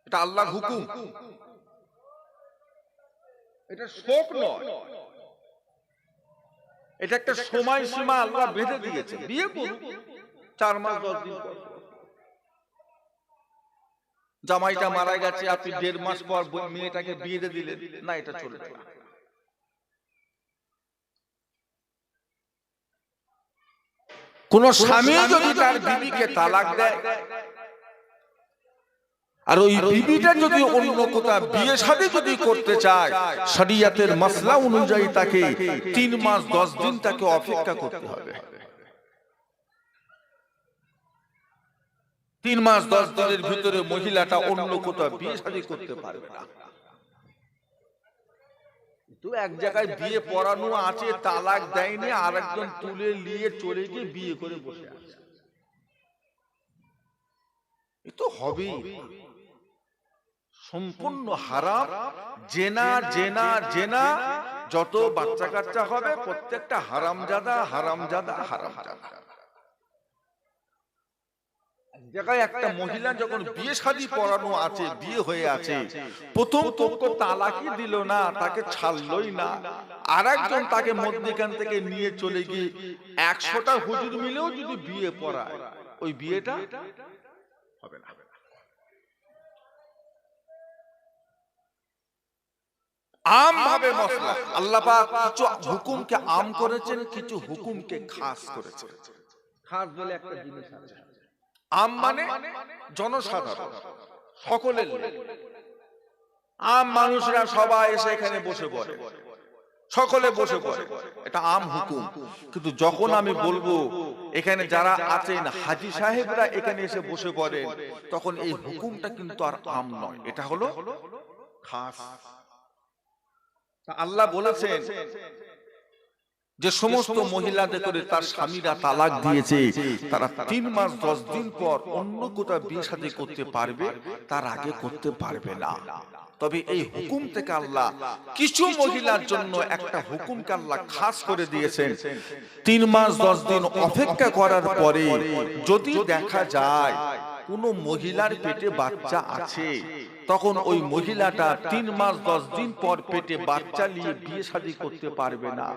A: এটা আল্লাহর হুকুম, এটা শোক নয়, এটা একটা সময় সীমা আল্লাহ বেঁধে দিয়েছে। বিয়ে করুন 4 মাস 10 দিন পর। জামাইটা মারা গেছে, আপনি 1.5 মাস পর মেয়েটাকে বিয়ে দিয়ে দিলেন, না, এটা চলবে না। কোন স্বামী যদি তার বিবিকে তালাক দেয়, আর ওই বিবিটা যদি অন্য কোথাও বিয়ে শাদী যদি করতে চায়, শরীয়তের মাসলা অনুযায়ী তাকে 3 মাস 10 দিন তাকে অপেক্ষা করতে হবে। 3 মাস 10 দিনের ভিতরে মহিলাটা অন্য কোথাও বিয়ে শাদী করতে পারবে না। তো এক জায়গায় বিয়ে পড়ানো আছে, তালাক দেয়নি, আর একজন তুলে নিয়ে চলে গিয়ে বিয়ে করে বসে আছে, এ তো হবেই। সম্পূর্ণ হারাম। জেনা জেনা জেনা, যত বাচ্চা কাচ্চা হবে প্রত্যেকটা হারামজাদা হারামজাদা হারামজাদা। জায়গায় একটা মহিলা যখন বিয়ে শাদী পড়ানো আছে, বিয়ে হয়ে আছে, প্রথম পক্ষ তালাকই দিল না, তাকে ছাড়লই না, আর একজন তাকে মধ্যখান থেকে নিয়ে চলে গিয়ে 100টা হুজুর মিলেও যদি বিয়ে পড়ায়, ওই বিয়েটা হবে না। আম ভাবে মশলা, আল্লাহ পাক কিছু হুকুমকে আম করেছেন, কিছু হুকুমকে খাস করেছেন। খাস বলে একটা জিনিস আছে, আম মানে জনসাধারণ, সকলের। আম মানুষরা সবাই এসে এখানে বসে পড়ে, সকলে বসে পড়ে, এটা আম হুকুম। কিন্তু যখন আমি বলবো এখানে যারা আছেন হাজী সাহেবরা এখানে এসে বসে পড়েন, তখন এই হুকুমটা কিন্তু আর আম নয়, এটা হলো খাস। আল্লাহ বলেছেন যে সমস্ত মহিলাদের করে তার স্বামীরা তালাক দিয়েছে, তারা 3 মাস 10 দিন পর অন্য কোথাও বিয়ে শাদী করতে পারবে, তার আগে করতে পারবে না। তবে এই হুকুম থেকে আল্লাহ কিছু মহিলার জন্য একটা হুকুমকে আল্লাহ খাস করে দিয়েছেন। 3 মাস 10 দিন অপেক্ষা করার পরে যদি দেখা যায় কোন মহিলার পেটে বাচ্চা আছে, তখন ওই মহিলাটা 3 মাস 10 দিন পর পেটে বাচ্চা নিয়ে বিয়ে শাদী করতে পারবে না।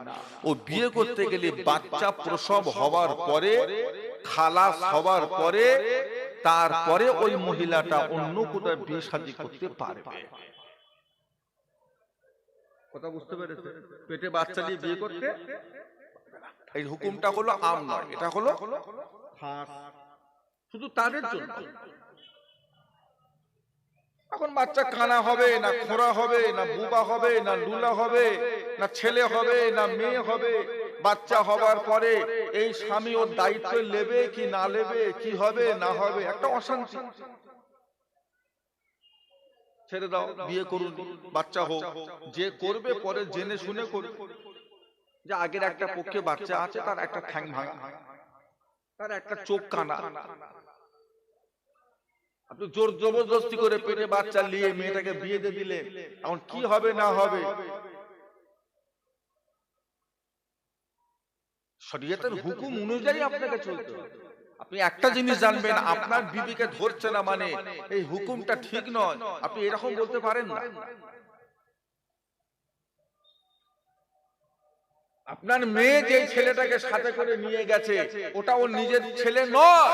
A: ও বিয়ে করতে গেলে বাচ্চা প্রসব হওয়ার পরে, খালাস হওয়ার পরে, তারপরে ওই মহিলাটা অন্য কোথাও বিয়ে শাদী করতে পারবে। কথা বুঝতে পেরেছেন? পেটে বাচ্চা নিয়ে বিয়ে করতে, এই হুকুমটা হলো আম নয়, এটা হলো খাস, শুধু তাদের জন্য। এখন বাচ্চা কানা হবে না খোঁড়া হবে না বুবা হবে না লুলা হবে না ছেলে হবে না মেয়ে হবে, বাচ্চা হবার পরে এই স্বামী ওর দায়িত্ব নেবে কি না নেবে, কি হবে না হবে, একটা অশান্তি। ছেড়ে দাও, বিয়ে করুন, বাচ্চা হোক, যে করবে পরে জেনে শুনে করবে। যে আগের একটা পক্ষে বাচ্চা আছে, তার একটা ঠ্যাং ভাঙা, তার একটা চোখ কানা, আপনি জোর জবরদস্তি করে পেটে বাচ্চা নিয়ে মেয়েটাকে বিয়ে দিয়ে দিলেন, এখন কি হবে না হবে। শরীয়তের হুকুম অনুযায়ী আপনাকে চলতে হবে। আপনি একটা জিনিস জানবেন, আপনার বিবিকে ধরছে না মানে এই হুকুমটা ঠিক নয়, আপনি এরকম বলতে পারেন না। আপনার মেয়ে যে ছেলেটাকে সাথে করে নিয়ে গেছে, ওটা ওর নিজের ছেলে নয়।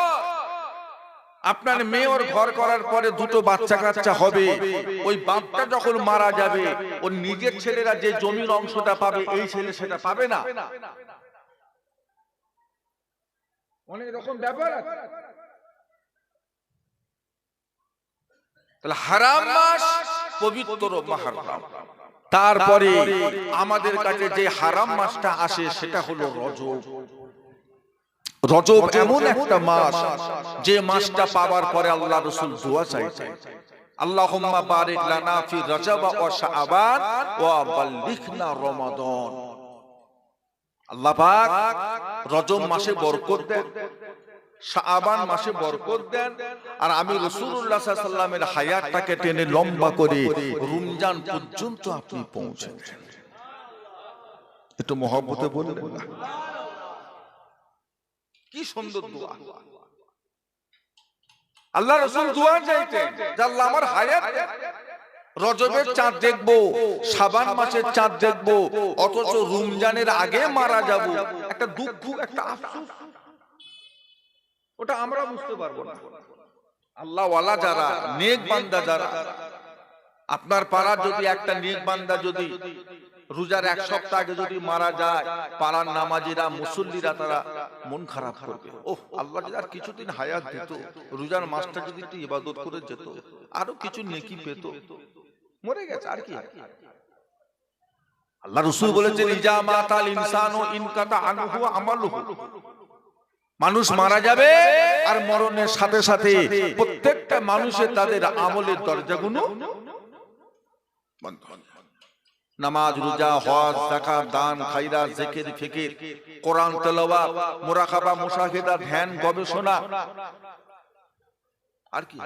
A: আপনার মেয়ে ওর ঘর করার পরে দুটো বাচ্চা কাচ্চা হবে, ওই বাপটা যখন মারা যাবে ওর নিজের ছেলেরা যে জমির অংশটা পাবে, এই ছেলে সেটা পাবে না। অনেক রকম ব্যাপার আছে। তাহলে হারাম মাস, পবিত্র মুহররম, তারপরে আমাদের কাছে যে হারাম মাসটা আসে সেটা হলো রজব। রজব এমন একটা মাস, যে মাসটা পাওয়ার পরে আল্লাহ রাসূল দোয়া চাইতেন, আল্লাহুম্মা বারিক লানা ফি রজব ওয়া শাবান ওয়া বাল্লিগনা রমাদান। আল্লাহ পাক রজব মাসে বরকত দেন, শাবান মাসে বরকত দেন, আর আমি রাসূলুল্লাহ সাল্লাল্লাহু আলাইহি ওয়াসাল্লামের হায়াতটাকে টেনে লম্বা করে রমজান পর্যন্ত আপনি পৌঁছে দেন। একটু মহব্বতে বলবেন না? কি সুন্দর দোয়া। আল্লাহ রাসূল দোয়া চাইতেন যে আল্লাহ আমার হায়াত, রজবের চাঁদ দেখবো, শাবান মাসের চাঁদ দেখবো, অথচ রমজানের আগে মারা যাব, একটা দুঃখ, একটা আফসোস, ওটা আমরা বুঝতে পারবো না। আল্লাহ ওয়ালা যারা, নেক বান্দা যারা, আপনার পাড়ার যদি একটা নেক বান্দা যদি রোজার 1 সপ্তাহ আগে যদি মারা যায়, পাড়ার নামাজিরা মুসল্লিরা তারা মন খারাপ করবে। ওহ, আল্লাহ যদি আর কিছুদিন হায়াত দিত, রোজার মাসটা যদি একটু ইবাদত করে যেত, আরো কিছু নেকি পেত, মরে গেছে আর কি। আল্লাহ রাসূল বলেছেন ইজা মাতাল ইনসানু ইনকাতা আনহু আমালুহু, মানুষ মারা যাবে আর মরণের সাথে সাথে প্রত্যেকটা মানুষের তাদের আমলের দরজাগুলো বন্ধ। নামাজ, রোজা, হজ, যাকাত, দান, খায়রাত, জিকির, ফিকির, কোরআন তেলাওয়াত, মুরাকাবা, মুশাহিদা, ধ্যান, গবেষণা, আর কি।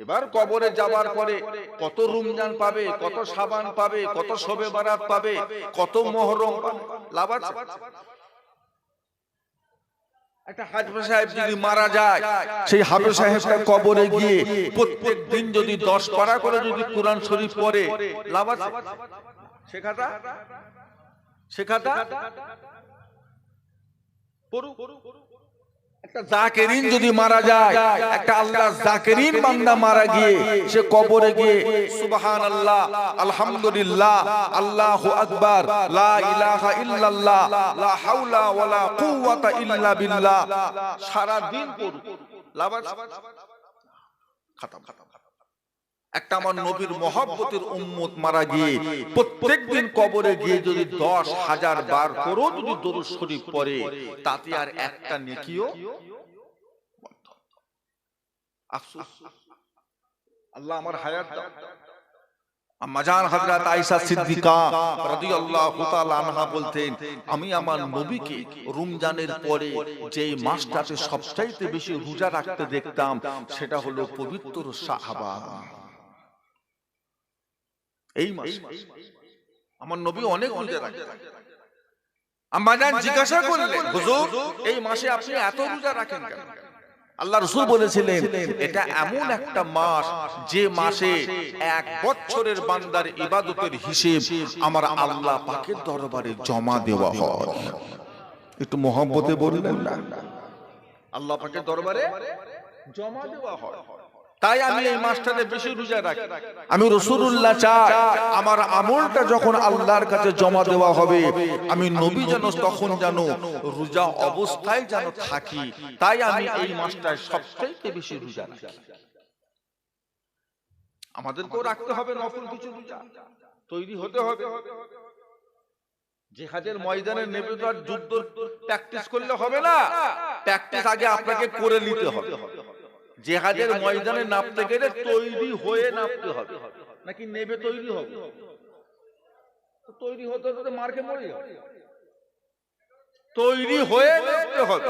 A: এবার কবরে যাবার পরে কত রমজান পাবে, কত শাবান পাবে, কত শবে বারাত পাবে, কত মুহররম পাবে, লাভ আছে। একটা হাফেজ সাহেব যদি মারা যায়, সেই হাফেজ সাহেবটা কবরে গিয়ে প্রত্যেক দিন যদি 10 পারা করে যদি কোরআন শরীফ পড়ে, লাভ আছে। শেখাটা একটা জাকিরিন যদি মারা যায়, একটা আল্লাহ জাকিরিন বান্দা মারা গিয়ে সে কবরে গিয়ে সুবহানাল্লাহ, আলহামদুলিল্লাহ, আল্লাহু আকবার, লা ইলাহা ইল্লাল্লাহ, লা হাওলা ওয়ালা কুওয়াতা ইল্লা বিল্লাহ সারা দিন পড়ুক, লাভ আছে। খতম। একটা আমার নবীর মহব্বতের উম্মত মারা গিয়ে প্রত্যেকদিন কবরে গিয়ে যদি 10,000 বার করে যদি দরুদ শরীফ পড়ে, তাতে আর একটা নেকিও বন্ধ। আফসোস, আল্লাহ আমার হায়াত দাও, আম্মাজান হযরত আয়েশা সিদ্দিকা রাদিয়াল্লাহু তাআলা আনহা বলতেন, আমি আমার নবীকে রমজানের পরে যেই মাসটাতে সবচাইতে বেশি রোজা রাখতে দেখতাম সেটা হলো পবিত্র শাবান। এই মাস আমার নবী অনেক রোজা রাখতেন। আম্মাজান জিজ্ঞাসা করলেন, হুজুর এই মাসে আপনি এত রোজা রাখেন কেন? আল্লাহ রাসূল বলেছিলেন, এটা এমন একটা মাস যে মাসে এক বছরের বান্দার ইবাদতের হিসেব আমার আল্লাহ পাকের দরবারে জমা দেওয়া হয়। একটু মহব্বতে বললেন না, আল্লাহ পাকের দরবারে জমা দেওয়া হয়। তাই আমি এই মাসটাতে বেশি রোজা রাখি। আমি রাসূলুল্লাহ চাই আমার আমলটা যখন আল্লাহর কাছে জমা দেওয়া হবে আমি নবী যেন তখন যেন রোজা অবস্থায় যেন থাকি। তাই আমি এই মাসটায় সবচেয়ে বেশি রোজা রাখি। আমাদেরকেও রাখতে হবে নফল কিছু রোজা, তৈরি হতে হবে। জিহাদের ময়দানে নেমে তো আর যুদ্ধ প্র্যাকটিস করলে হবে না, প্র্যাকটিস আগে আপনাকে করে নিতে হবে। জিহাদের ময়দানে নামতে গেলে তৈরি হয়ে নামতে হবে, নাকি নেবে তৈরি হবে? তৈরি হতে হতে মার্কে মরে যাবে, তৈরি হয়ে নামতে হবে।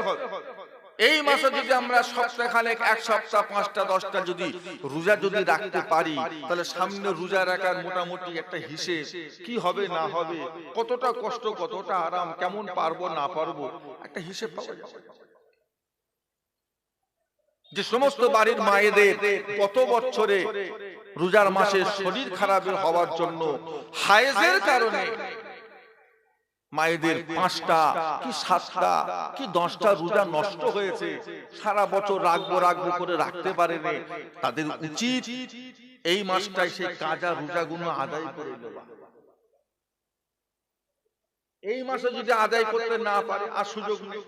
A: এই মাসে যদি আমরা সপ্তাহখানেক, এক সপ্তাহ, 5টা 10টা যদি রোজা যদি রাখতে পারি তাহলে সামনে রোজা রাখার মোটামুটি একটা হিসেব কি হবে না হবে, কতটা কষ্ট কতটা আরাম, কেমন পারবো না পারবো একটা হিসেব পাওয়া যাবে। যে সমস্ত বাড়ির মায়েদের গত বছরে রোজার মাসে শরীর খারাপ হওয়ার জন্য হায়েজের কারণে মায়েদের 5টা কি 7টা কি 10টা রোজা নষ্ট হয়েছে, সারা বছর রাখবো রাখবো করে রাখতে পারেনি, তাদের উচিত এই মাসটায় সেই কাজা রোজাগুলো আদায় করে দেওয়া। এই মাসে যদি আদায় করতে না পারে আর সুযোগ নেই,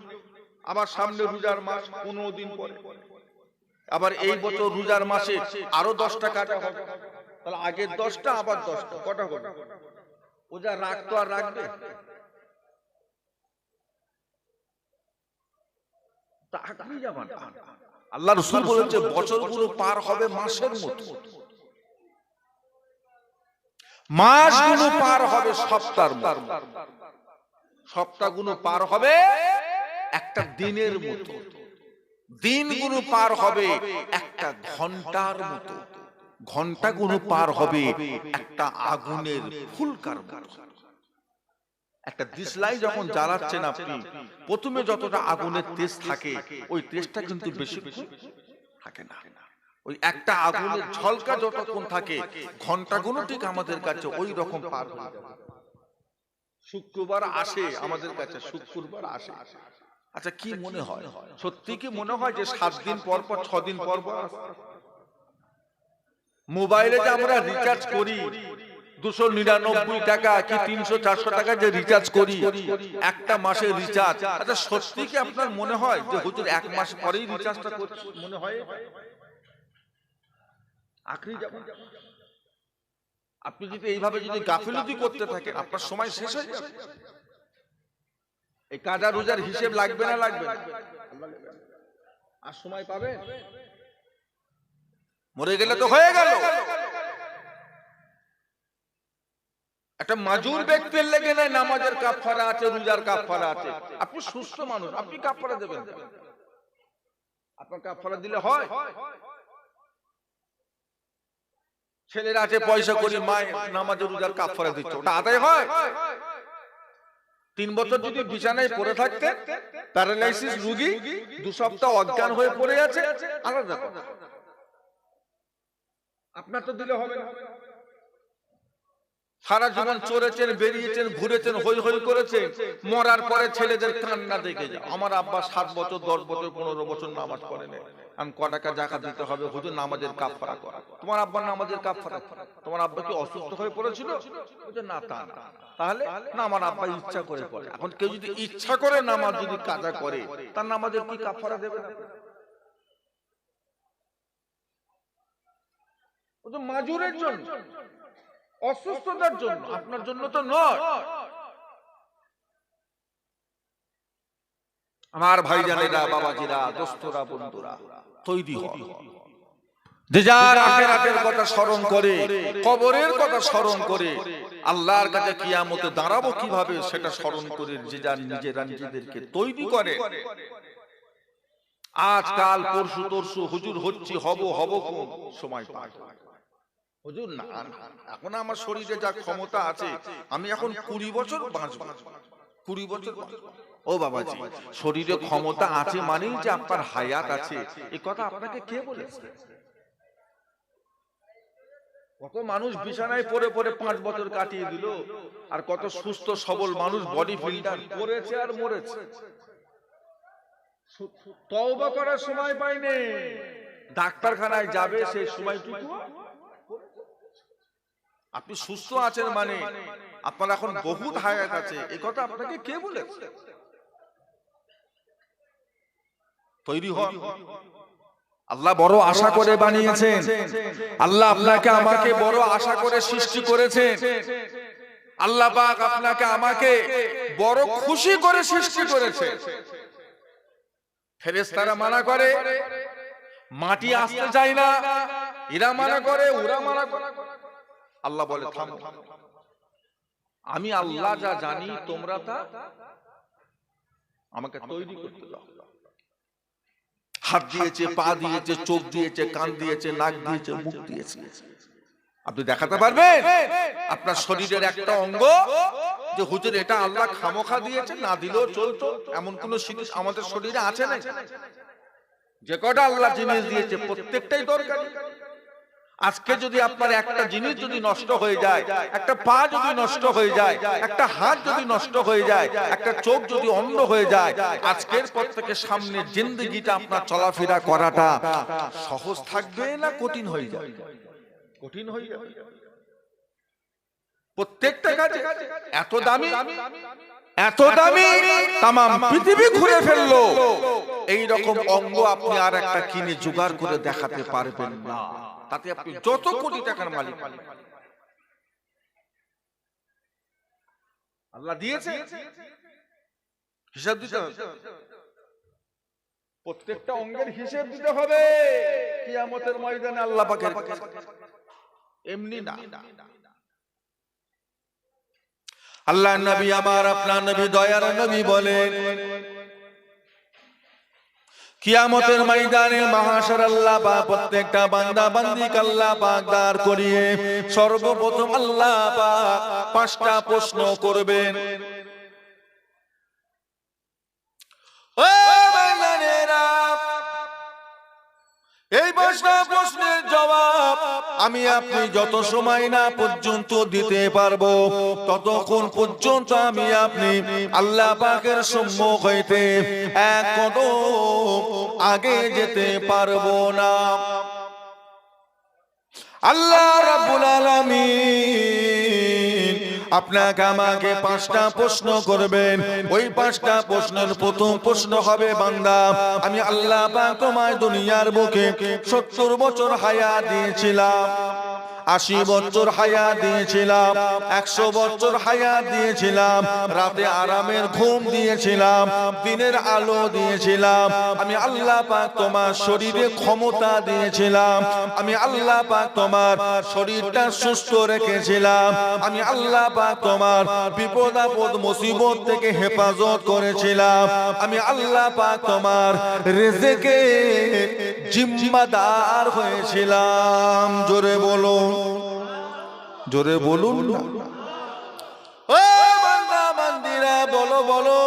A: আবার সামনে রোজার মাস 15 দিন পরে, আবার এই বছর রোজার মাসে আরো 10টা কাজা হবে, তাহলে আগের 10টা আবার 10টা, কটা কটা রোজা রাখতো আর রাখবে? আল্লাহ রাসূল বলেছে বছরগুলো পার হবে মাসের মতো, মাসগুলো পার হবে সপ্তাহের মতো, সপ্তাহগুলো পার হবে একটা দিনের মতো, দিনগুলো পার হবে একটা ঘন্টার মতো, ঘন্টাগুলো পার হবে একটা আগুনের ফুলকার মতো। একটা দিশলাই যখন জ্বালাচ্ছেন আপনি, প্রথমে যতটা আগুনের তেজ থাকে ওই তেজটা কিন্তু বেশি থাকে না, ওই একটা আগুনের ঝলকা যতক্ষণ থাকে ঘন্টাগুলো ঠিক আমাদের কাছে ওই রকম পার হয়ে যাবে। শুক্রবার আসে আমাদের কাছে, শুক্রবার আসে, আচ্ছা কি মনে হয়, সত্যি কি মনে হয় যে 7 দিন পর পর 6 দিন পর পর? মোবাইলে যে আমরা রিচার্জ করি 299 টাকা কি 300-400 টাকা যে রিচার্জ করি একটা মাসের রিচার্জ, আচ্ছা সত্যি কি আপনার মনে হয় যে হুজুর 1 মাস পরেই রিচার্জটা করছি? মনে হয় আখরি যাবে। আপনি যদি এইভাবে যদি গাফিলতি করতে থাকেন আপনার সময় শেষ হয়ে যাবে। এই কাজা রোজার হিসেব লাগবে না লাগবে না? আর সময় পাবে, মরে গেলে তো হয়ে গেল। একটা মাজুর ব্যক্তির লেগে নাই নামাজের কাফারা আছে, রোজার কাফারা আছে। আপনি সুস্থ মানুষ, আপনি কাফারা দেবেন, আপনার কাফারা দিলে হয়? ছেলেরা আছে পয়সা করে মায়ের নামাজের রোজার কাফারা দিচ্ছে, ওটা আদায় হয়? 3 বছর যদি বিছানায় পড়ে থাকতেন, প্যারালাইসিস রোগী 2 সপ্তাহ অজ্ঞান হয়ে পড়ে আছে, আলাদা কথা, আপনার তো দিলে হবে না। সারা জীবন চড়েছেন, বেরিয়েছেন, ঘুরেছেন, হই হই করেছেন, মরার পরে ছেলেদের কান্না দেখে যাও, আমার আব্বা 7 বছর 10 বছর 15 বছর নামাজ পড়ে নেই, আমি ক টাকা যাকাত দিতে হবে, হুজুর নামাজের কাফারা করা। তোমার আব্বার নামাজের কাফারা, তোমার আব্বা কি অসুস্থ হয়ে পড়েছিল? না, তা না। তাহলে না, আমার আব্বা ইচ্ছা করে পড়ে। এখন কেউ যদি ইচ্ছা করে নামাজ যদি কাজা করে তার নামাজের কি কাফারা দেবে না? ও তো মাজুরের জন্য, অসুস্থতার জন্য, আপনার জন্য তো নয়। আমার ভাইজানেরা, বাবাজিরা, দোস্তরা, বন্ধুরা, তৈরি হন। যে যার আখিরাতের কথা স্মরণ করে, কবরের কথা স্মরণ করে, আল্লাহর কাছে কিয়ামতে দাঁড়াবো কিভাবে সেটা স্মরণ করে যে যার নিজেরা নিজেদেরকে তৈরি করে। আজকাল পরশু তরশু হুজুর হচ্ছি হব কোন সময় পাই হুজুর না, এখন আমার শরীরে যা ক্ষমতা আছে আমি এখন 20 বছর বাঁচবো, 20 বছর বাঁচবো। ও বাবাজি, শরীরে ক্ষমতা আছে মানেই যে আপনার হায়াত আছে, এই কথা আপনাকে কে বলেছে? কত মানুষ বিছানায় পড়ে পড়ে 5 বছর কাটিয়ে দিল, আর কত সুস্থ সবল মানুষ বডি বিল্ডার করেছে আর মরেছে। তওবা করার সময় পাইনি, ডাক্তারখানায় যাবে সেই সময়টুকু। আপনি সুস্থ আছেন মানে আপনার এখন বহুত হায়াত আছে, এই কথা আপনাকে কে বলেছে? তৈরি হন। আল্লাহ বড় আশা করে বানিয়েছেন, আল্লাহ আপনাকে আমাকে বড় আশা করে সৃষ্টি করেছেন, আল্লাহ পাক আপনাকে আমাকে বড় খুশি করে সৃষ্টি করেছে। ফেরেশতারা মানা করে, মাটি আসতে চায় না, এরা মানা করে, ওরা মানা করে। আল্লাহ বলে থামো, আমি আল্লাহ যা জানি তোমরা তা আমাকে তৈরি করতে দাও। হাত দিয়েছে, পা দিয়েছে, চোখ দিয়েছে, কান দিয়েছে, নাক দিয়েছে, মুখ দিয়েছে। আপনি দেখাতে পারবেন আপনার শরীরের একটা অঙ্গ যে হুজুর এটা আল্লাহ খামোখা দিয়েছে, না দিলেও চলতো, এমন কোন জিনিস আমাদের শরীরে আছে না? যে কটা আল্লাহ জিনিস দিয়েছে প্রত্যেকটাই দরকারি। আজকে যদি আপনার একটা জিনিস যদি নষ্ট হয়ে যায়, একটা পা যদি নষ্ট হয়ে যায়, একটা হাত যদি নষ্ট হয়ে যায়, একটা চোখ যদি অন্ধ হয়ে যায়, আজকের পর থেকে সামনে জিন্দেগিটা আপনার চলাফেরা করাটা সহজ থাকবে না কঠিন হয়ে যাবে? কঠিন হয়ে যাবে। প্রত্যেকটা কাজে এত দামি, এত দামি, তামাম পৃথিবী ঘুরে ফেললো, এই রকম অঙ্গ আপনি আর একটা কিনে জোগাড় করে দেখাতে পারবেন না। তাতে আপনি যত কোটি টাকার মালিক, আল্লাহ দিয়েছে, হিসাব দিতে হবে। প্রত্যেকটা অঙ্গের হিসাব দিতে হবে কিয়ামতের ময়দানে আল্লাহ পাকের কাছে, এমনি না। আল্লাহ নবী আমার, আপনার নবী, দয়ার নবী বলেন, কিয়ামতের ময়দানে মাহশার আল্লাহ পাক প্রত্যেকটা বান্দা বান্দিকে আল্লাহ পাক দাঁড় করিয়ে সর্বপ্রথম আল্লাহ পাক 5টা প্রশ্ন করবেন। ও বান্দারা, এই 5টা প্রশ্নের জবাব আমি আপনি যত সময় না পর্যন্ত দিতে পারবো, ততক্ষণ পর্যন্ত আমি আপনি আল্লাহ পাকের সম্মুখ হইতে এক কদম আগে যেতে পারবো না। আল্লাহ রাব্বুল আলামিন আপনাকে আমাকে 5টা প্রশ্ন করবেন। ওই 5টা প্রশ্নের প্রথম প্রশ্ন হবে, বান্দা আমি আল্লাহ পাক তোমায় দুনিয়ার বুকে 70 বছর হায়াত দিয়েছিলাম, 80 বছর হায়াত দিয়েছিলাম, 100 বছর হায়াত দিয়েছিলাম, রাতে আরামের ঘুম দিয়েছিলাম, দিনের আলো দিয়েছিলাম, আমি আল্লাহ পাক তোমার শরীরে ক্ষমতা দিয়েছিলাম, আমি আল্লাহ পাক তোমার শরীরটা সুস্থ রেখেছিলাম, আমি আল্লাহ পাক তোমার বিপদ আপদ মুসিবত থেকে হেফাজত করেছিলাম, আমি আল্লাহ পাক তোমার রিজকে জিম্মাদার হয়েছিলাম। জোরে বলুন, জোরে বলুন না। ও বান্দা বান্দিরা, বলো বলো,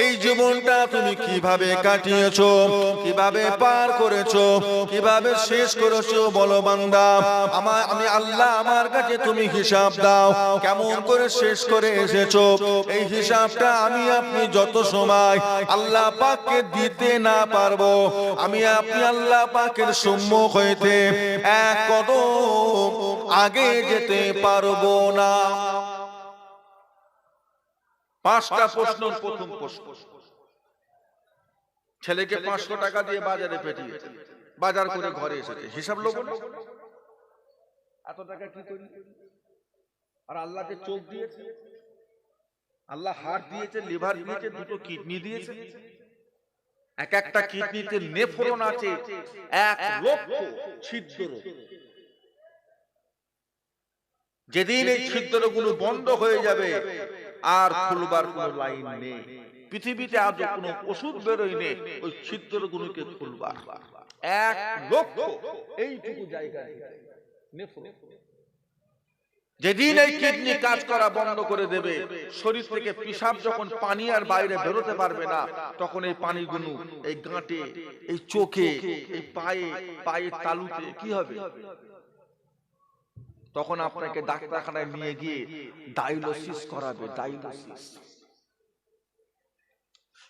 A: এই জীবনটা তুমি কিভাবে কাটিয়েছো, কিভাবে পার করেছো, কিভাবে শেষ করেছো? বলো বান্দা, আমি আল্লাহ আমার কাছে তুমি হিসাব দাও, কেমন করে শেষ করে এসেছো। এই হিসাবটা আমি আপনি যত সময় আল্লাহ পাককে দিতে না পারবো, আমি আপনি আল্লাহ পাকের সম্মুখ হইতে এক কদম আগে যেতে পারবো না। 5টা প্রশ্নের প্রথম প্রশ্ন, ছেলেকে 500 টাকা দিয়ে বাজারে পাঠিয়েছে, বাজার করে ঘরে এসেছে, হিসাব লোক এত টাকা কি করি? আর আল্লাহকে চোখ দিয়েছে, আল্লাহ হার্ট দিয়েছে, লিভার দিয়েছে, 2টো কিডনি দিয়েছে, এক একটা কিডনিতে নেফ্রন আছে 1 লক্ষ ছিদ্র। যেদিন এই ছিদ্রগুলো বন্ধ হয়ে যাবে আর খুলবার কোনো লাইন নেই। পৃথিবীতে আজ কোনো ওষুধ বেরোয়নি ওই ছিদ্রগুলোকে খুলবার। 1 লক্ষ এইটুকু জায়গায় নেফ্রন। যেদিন এই কিডনি কাজ করা বন্ধ করে দেবে, শরীর থেকে পেশাব যখন পানি আর বাইরে বেরোতে পারবে না, তখন এই পানিগুলো এই গাঁটে, এই চোখে, এই পায়ের তালুতে কি হবে? তখন আপনাকে ডাক্তারখানায় নিয়ে গিয়ে ডায়ালিসিস করাবে। ডায়ালিসিস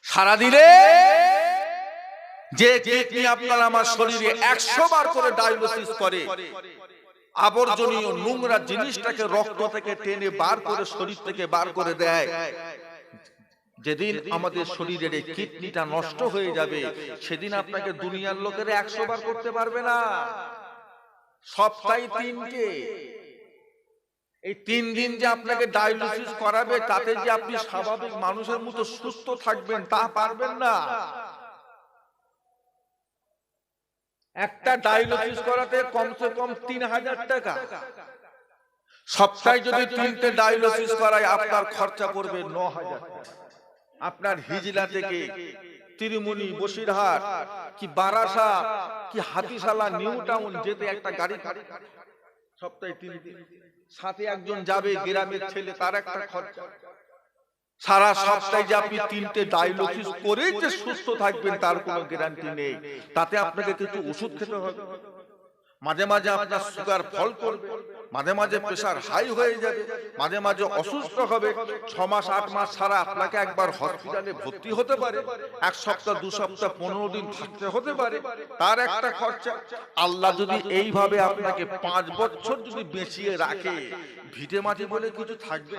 A: সারাদিনে যে কিডনি আপনার আমার শরীরে 100 বার করে ডায়ালিসিস করে, আবর্জনীয় নোংরা জিনিসটাকে রক্ত থেকে টেনে বার করে শরীর থেকে বার করে দেয়। যেদিন আমাদের শরীরের এই কিডনিটা নষ্ট হয়ে যাবে, সেদিন আপনাকে দুনিয়ার লোকেরা 100 বার করতে পারবে না। সপ্তাহে 3টে, এই 3 দিন যে আপনাকে ডায়ালিসিস করাবে, তাতে যে আপনি স্বাভাবিক মানুষের মতো সুস্থ থাকবেন তা পারবেন না। একটা ডায়ালিসিস করাতে কমসে কম 3000 টাকা। সপ্তাহে যদি 3টে ডায়ালিসিস করায় আপনার খরচা পড়বে 9000 টাকা। আপনার হিজলা থেকে তিরুমুনি, বসিরহাট কি বারাসাত কি হাতিশালা, নিউ টাউন যেতে একটা গাড়ি সপ্তাহে 3 দিন, সাথে একজন যাবে গ্রামের ছেলে, তার একটা খরচা। সারা সপ্তাহে যে আপনি 3টে ডায়ালিসিস করে যে সুস্থ থাকবেন তার কোনো গ্যারান্টি নেই। তাতে আপনাকে কিছু ওষুধ খেতে হবে, মাঝে মাঝে আপনার সুগার ফল করবে, মাঝে মাঝে প্রেসার হাই হয়ে যাবে, মাঝে মাঝে অসুস্থ হবে। 6 মাস 8 মাস ছাড়া আপনাকে একবার হসপিটালে ভর্তি হতে পারে, 1 সপ্তাহ 2 সপ্তাহ 15 দিন থাকতে হতে পারে, তার একটা খরচা। আল্লাহ যদি এইভাবে আপনাকে 5 বছর যদি বেঁচিয়ে রাখে, ভিটে মাটি বলে কিছু থাকবে?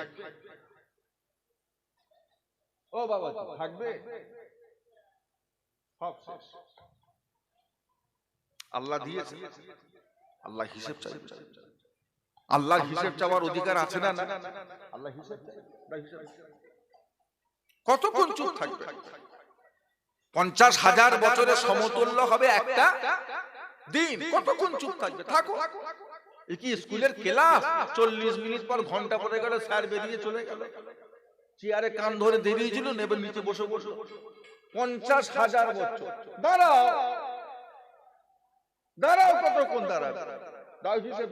A: ও বাবা থাকবে? আল্লাহ দিয়েছে, আল্লাহ হিসেব চাইবে। আল্লাহ হিসেব চাওয়ার অধিকার আছে না? আল্লাহ হিসেব চাইবে। কতক্ষণ চুপ থাকবে? 50,000 বছরের সমতুল্য হবে একটা দিন। কতক্ষণ চুপ থাকবে? থাকো। এ কি স্কুলের ক্লাস? 40 মিনিট পর ঘন্টা পড়ে গেল, স্যার বেরিয়ে চলে গেল, চেয়ারে কান ধরে দাঁড়িয়েছিল, নেবে নিচে বসে বসে। 50,000 বছর দাঁড়াও, দাঁড়াও, কতক্ষণ দাঁড়াও? দাও হিসেব।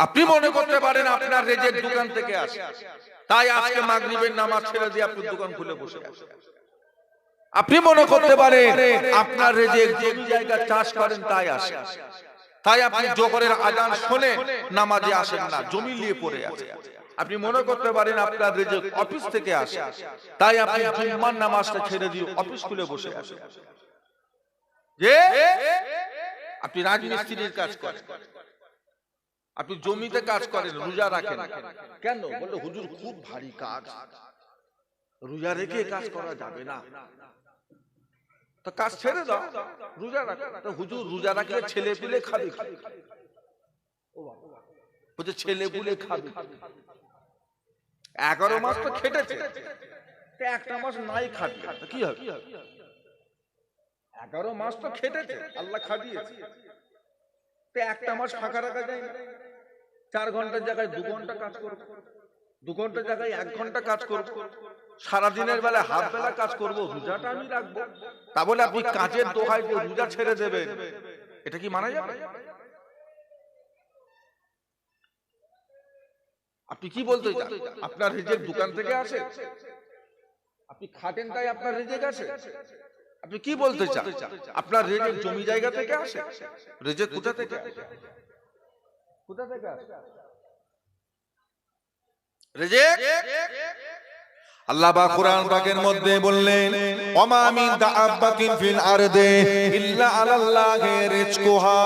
A: আপনি মনে করতে পারেন আপনার রেজেক দোকান থেকে আসে, তাই আজকে মাগরিবের নামাজ ছেড়ে দিয়ে আপনি দোকান খুলে বসে আছেন। আপনি মনে করতে পারেন আপনার রেজেক জমি জায়গা চাষ করেন তাই আসে, তাই আপনি জোহরের আজান শুনে নামাজে আসেন না, জমি নিয়ে পড়ে আছেন। আপনি মনে করতে পারেন আপনার রেজেক অফিস থেকে আসে, তাই আপনি জুম্মার নামাজটা ছেড়ে দিয়ে অফিস খুলে বসে আছেন। যে আপনি রাজমিস্ত্রির কাজ করেন, আপনি জমিতে কাজ করেন, রোজা রাখেন, কেন? বলে হুজুর খুব ভারী কাজ, রোজা রেখে কাজ করা যাবে না, তো কাজ ছেড়ে দাও, রোজা রাখো। তো হুজুর রোজা রাখলে ছেলে পুলে খাবে, বলছে ছেলে পুলে খাবে। 11 মাস তো খেটেছে, একটা মাস নাই খাবে, কি হবে? 11 মাস তো খেটেছে, আল্লাহ খাটিয়েছে, তো একটা মাস ফাঁকা রাখা যায় না? 4 ঘন্টার জায়গায় 2 ঘন্টা কাজ করবো, 2 ঘন্টার জায়গায় 1 ঘন্টা কাজ করবো, সারাদিনের বেলা হাফ বেলা কাজ করবো, রোজাটা আমি রাখবো। তা বলে আপনি কাজের দোহাই দিয়ে রোজা ছেড়ে দেবেন, এটা কি মানা যাবে? আপনি কি বলতে চান? আপনার রিজেক দোকান থেকে আসে, আপনি খাটেন তাই আপনার রিজেক আসে? আপনি কি বলতে চান? আপনার রিজেক জমি জায়গা থেকে আসে? রিজেক কোথা থেকে আসে? কোথা থেকে আসে রিজেক? আল্লাহ পাক কুরআন পাকের মধ্যে বললেন, ওমা মিন দাআবাতিন ফিল আরদি ইল্লা আলাল্লাহি রিজকুহা।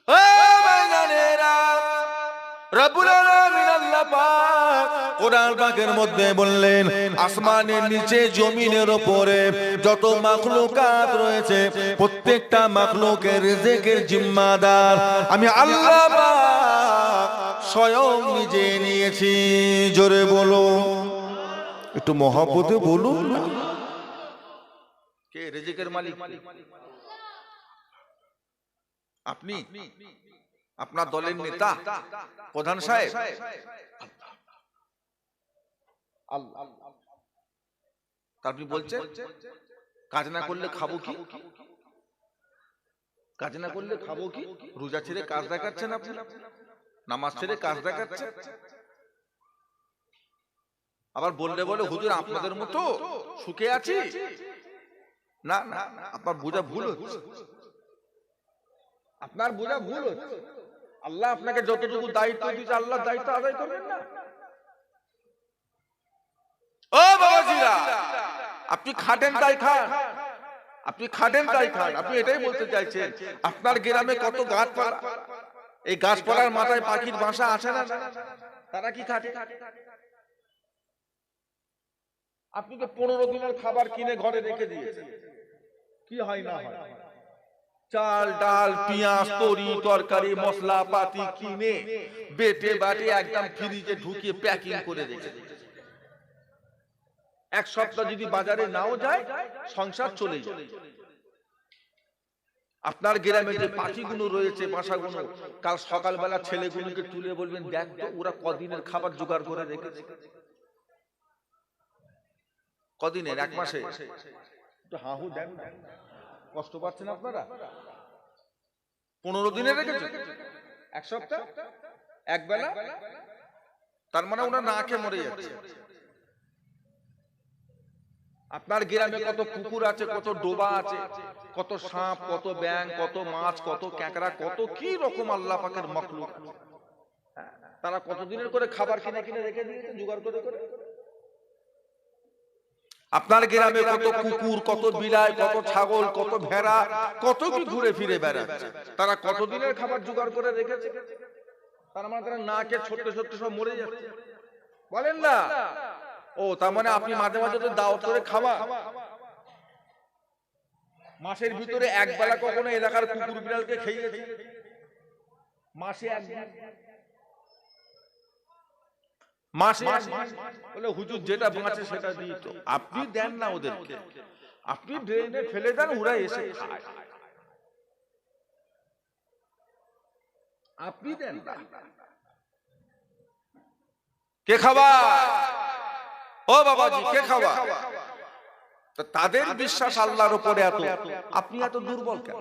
A: ও ভাইজানেরা, রব্বুল আলামিন আল্লাহ পাক কুরআন পাকের মধ্যে বললেন, আসমানের নিচে জমিনের উপরে যত মাখলুকাত রয়েছে, প্রত্যেকটা মাখলুকের রিজেকের জিম্মাদার আমি আল্লাহ পাক স্বয়ং নিজে নিয়েছি। জোরে বলো, একটু মহব্বতে বলুন না। কে রিজিকের মালিক? আপনি? আপনার দলের নেতা, প্রধান সাহেব? আল্লাহ। আপনি বলছেন কাজ না করলে খাবো কি? কাজ না করলে খাবো কি? রোজা ছেড়ে কাজ দেখাচ্ছেন আপনি, নামাজ ছেড়ে কাজ দেখাচ্ছেন। আবার বললে বলে হুজুর আপনাদের মতো সুখে আছি। না না, আপনার বোঝা ভুল হচ্ছে। আপনার বোঝা ভুল হচ্ছে। আল্লাহ আপনাকে যতটুকু দায়িত্ব দিয়েছে আল্লাহ দায়িত্ব আদায় করবেন না? ও বাবাজিরা, আপনি খাটেন তাই খান, আপনি খাটেন তাই খান। আপনি এটাই বলতে চাইছেন আপনার গ্রামে কত গাছপালা, এই গাছপালার মাথায় পাখির বাসা আসে না? তারা কি খাটে? আপনি তো 15 দিনের খাবার কিনে ঘরে রেখে দিয়েছেন, কি হয় না হয়? চাল ডাল পেঁয়াজ তরি তরকারি মশলা পাতি কিনে বেটে বাটে একদম ফ্রিজে ঢুকিয়ে প্যাকিং করে রেখে দিয়েছেন। এক সপ্তাহ যদি বাজারে নাও যায় সংসার চলে যায়। আপনার গ্রামে যে পাখিগুলো রয়েছে বাসাগুলো, কাল সকালবেলা ছেলেগুলোকে তুলে বলবেন দেখ তো ওরা কদিনের খাবার জোগাড় করে রেখেছে। কদিনের? 1 মাসে? একটু হাহু দেন, কষ্ট পাচ্ছেন আপনারা? 15 দিনের রেখেছে, 1 সপ্তাহ, এক বেলা। তার মানে ওরা না খেয়ে মরে যাচ্ছে। আপনার গ্রামে কত পুকুর আছে, কত ডোবা আছে, কত সাপ, কত ব্যাঙ, কত মাছ, কত ক্যাকড়া, কত কি রকম আল্লাহ পাকের মাখলুক। তারা কতদিনের করে খাবার কিনে কিনে রেখে দিয়েছে জোগাড় করে করে। আপনার গ্রামে কত কুকুর, কত বিড়াল, কত ছাগল, কত ভেড়া, কত কি ঘুরে ফিরে বেড়াচ্ছে। তারা কতদিনের খাবার জোগাড় করে রেখেছে। তার মানে তারা না খেয়ে ছোট্ট ছোট্ট সব মরে যাচ্ছে। বলেন না? ও তার মানে আপনি মাঝে মাঝে তো দাওয়াত করে খাওয়া। মাসের ভিতরে এক বেলা কখনো এলাকার কুকুর বিড়ালকে খেয়েছে? মাসে একদিন, মাসে বলে হুজুর যেটা বাঁচে সেটা দিই তো। আপনি দেন না ওদেরকে, আপনি ড্রেনে ফেলে দেন, ওরা এসে খায়। আপনি দেন না। কে খাওয়া? ও বাবাজি, কে খাওয়া? তাদের বিশ্বাস আল্লাহর উপরে এত, আপনি এত দুর্বল কেন?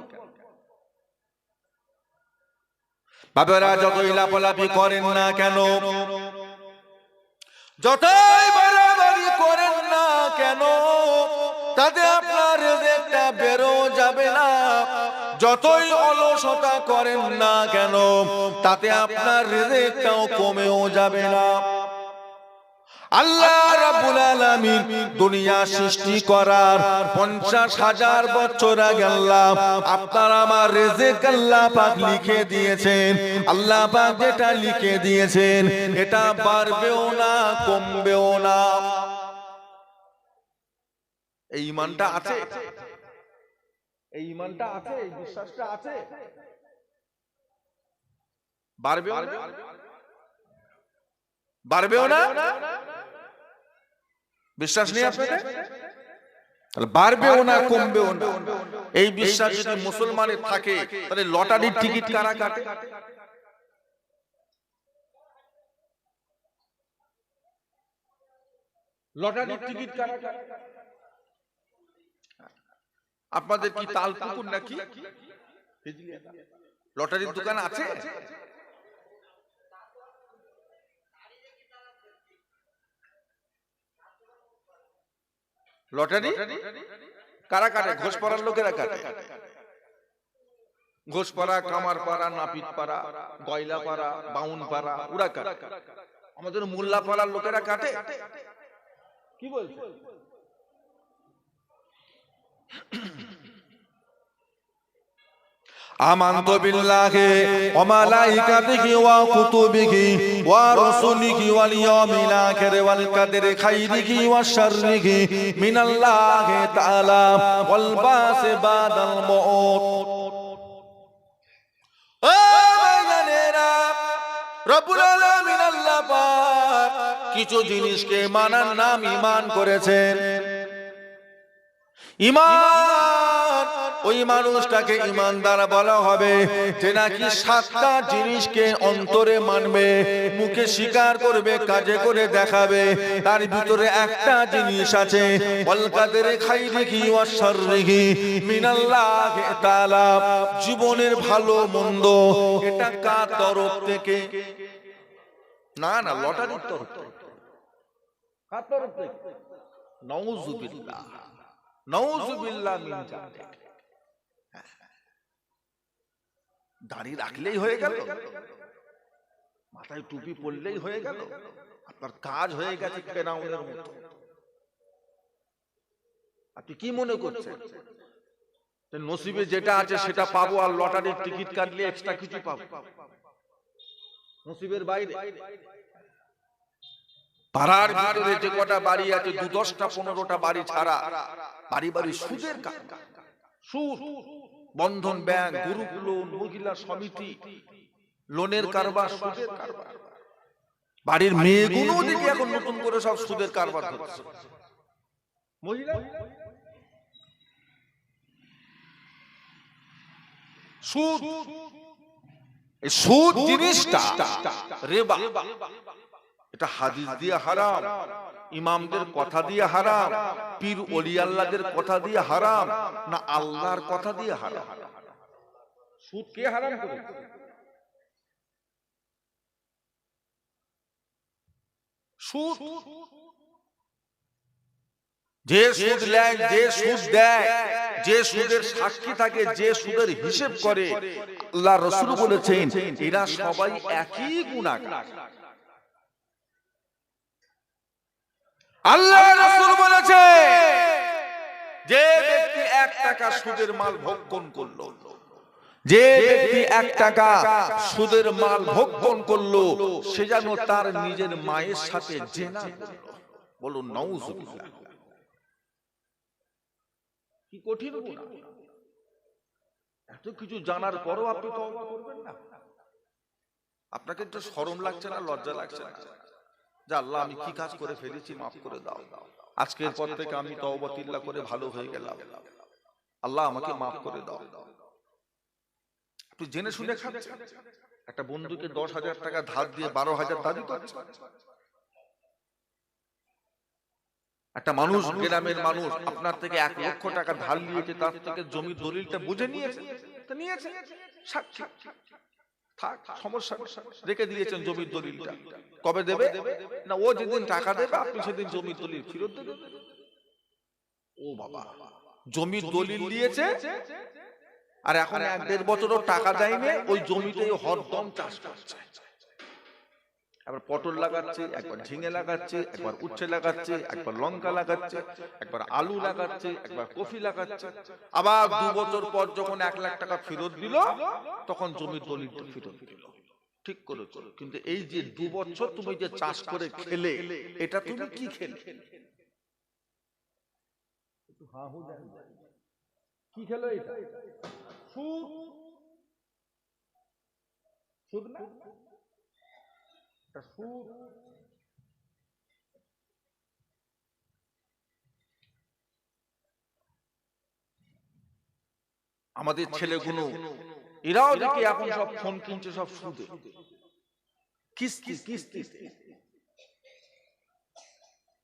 A: বাবারা যতই লাফালাফি করেন না কেন, যতই বাড়াবাড়ি করেন না কেন, তাতে আপনার রেজেকটা বেরো যাবে না। যতই অলসতা করেন না কেন, তাতে আপনার রেজেকটাও কমেও যাবে না। আল্লাহ রাব্বুল আলামিন দুনিয়া সৃষ্টি করার 50,000 বছর আগে আল্লাহ আপনার আমার রিজিক আল্লাহ পাক লিখে দিয়েছেন। আল্লাহ পাক যেটা লিখে দিয়েছেন এটা বাড়বেও না কমবেও না। এই ঈমানটা আছে, এই ঈমানটা আছে, এই বিশ্বাসটা আছে। বাড়বেও না, বাড়বেও না। বিশ্বাস নেই আপনাদের? তাহলে বাড়বেও না কমবেও না। এই বিশ্বাস যদি মুসলমানের থাকে তাহলে লটারির টিকিট কারা কাটে? লটারির টিকিট কারা কাটে? আপনাদের কি তাল পুকুর নাকি? লটারির দোকান আছে? লটারি কারা কাটে? ঘোষপাড়ার লোকেরা কাটে। ঘোষপাড়া, কামারপাড়া, নাপিতপাড়া, গয়লাপাড়া, বাউনপাড়া ওরা কাটে। আমাদের মোল্লাপাড়ার লোকেরা কাটে। কি বলছে? আমানতু বিল্লাহি ওয়া মালাইকাতিহি ওয়া কুতুবিহি ওয়া রাসূলিহি ওয়াল ইয়াউমিল আখির ওয়াল কদরি খাইরিহি ওয়া শাররিহি মিনাল্লাহি তাআলা ওয়াল বাসি বাদাল মাউত। ও ভাইজানেরা, রব্বুল আলামিন আল্লাহ পাক কিছু জিনিসকে মানার নাম ঈমান করেছেন। ঈমান, ওই মানুষটাকে ঈমানদার বলা হবে যে নাকি সাতটা জিনিসকে অন্তরে মানবে, মুখে স্বীকার করবে, কাজে করে দেখাবে। তার ভিতরে একটা জিনিস আছে, ওয়াল কাদরি খাইরিহি ওয়া শাররিহি মিনাল্লাহি তাআলা। জীবনের ভালো মন্দ এটা কার তরফ থেকে? না না, লটারির তরফ থেকে। কার তরফ থেকে? নাউযুবিল্লাহ, নাউযুবিল্লাহ মিন যালিক। দাড়ি রাখলেই হয়ে গেল, মাথায় টুপি পরলেই হয়ে গেল, আপনার কাজ হয়ে গেছে ফেরাউনের মতো। আপনি কি মনে করছেন নসিবে যেটা আছে সেটা পাবো, আর লটারির টিকিট কাটলে এক্সট্রা কিছু পাবো? নসিবের বাইরে। পাড়ার ভিতরে যে কটা বাড়ি আছে, 10টা 15টা বাড়ি ছাড়া বাড়ি বাড়ি সুদের কারবার, সুদ, বন্ধন ব্যাংক, গ্রুপ লোন, মহিলা সমিতি, লোনের কারবার, সুদের কারবার। বাড়ির মেয়েগুলো দেখি এখন নতুন করে সব সুদের কারবার হচ্ছে। মহিলা সুদ, এই সুদ জিনিসটা রিবা, এটা হাদিস দিয়ে হারাম, ইমামদের কথা দিয়ে হারাম, পীর ওলি আল্লাহদের কথা দিয়ে হারাম, না আল্লাহর কথা দিয়ে হারাম? সুদ কে হারাম করেছে? সুদ, যে সুদ নেয়, যে সুদ দেয়, যে সুদের সাক্ষী থাকে, যে সুদের হিসেব করে, আল্লাহ রাসূল বলেছেন এরা সবাই একই গুনাহগার। আল্লাহ রাসূল বলেছে যে ব্যক্তি 1 টাকা সুদের মাল ভক্ষণ করলো, যে ব্যক্তি 1 টাকা সুদের মাল ভক্ষণ করলো, সে যেন তার নিজের মায়ের সাথে জিনা করলো। বলুন নাউযুবিল্লাহ। কি কঠিন গুনাহ! এত কিছু জানার পরও আপনি তওবা করবেন না? আপনাকে একটু শরম লাগছে না, লজ্জা লাগছে না যে আল্লাহ আমি কি কাজ করে ফেলেছি, মাফ করে দাও, আজকের পর থেকে আমি তওবা তিল্লা করে ভালো হয়ে গেলাম, আল্লাহ আমাকে মাফ করে দাও? তুই জেনে শুনে খাচ্ছেন। একটা বন্ধুকে 10,000 টাকা ধার দিয়ে 12,000 দাবি করছে। একটা মানুষ, গ্রামের মানুষ, আপনার থেকে 1 লক্ষ টাকা ধার নিয়েছে, তার থেকে জমির দলিলটা বুঝে নিয়েছে, তো নিয়েছে, সাক্ষী থাক, সমস্যা রেখে দিয়েছেন জমির দলিলটা। কবে দেবে? না, ও যেদিন টাকা দেবে আপনি সেদিন জমির দলিল ফেরত দেবেন। ও বাবা, জমির দলিল দিয়েছে আর এখন 1-1.5 বছরও টাকা দেয়নি, ওই জমিতেই হরদম চাষ করছে। একবার পটল লাগাচ্ছে, একবার ঝিঙে লাগাচ্ছে, একবার উচ্ছে লাগাচ্ছে, একবার লঙ্কা লাগাচ্ছে, একবার আলু লাগাচ্ছে, একবার কফি লাগাচ্ছে। আবার 2 বছর পর যখন 1 লাখ টাকা ফেরত দিল, তখন জমির দলিলটা ফেরত দিল। ঠিক করেছো, কিন্তু এই যে 2 বছর তুমি যে চাষ করে খেলে, এটা তুমি কি খেলে? কি খেলো? এটা সুদ, সুদ না, এটা সুদ। আমাদের ছেলেগুলো এরাও দেখি এখন সব ফোন কিনছে, সব সুদে, কিস্তি কিস্তি।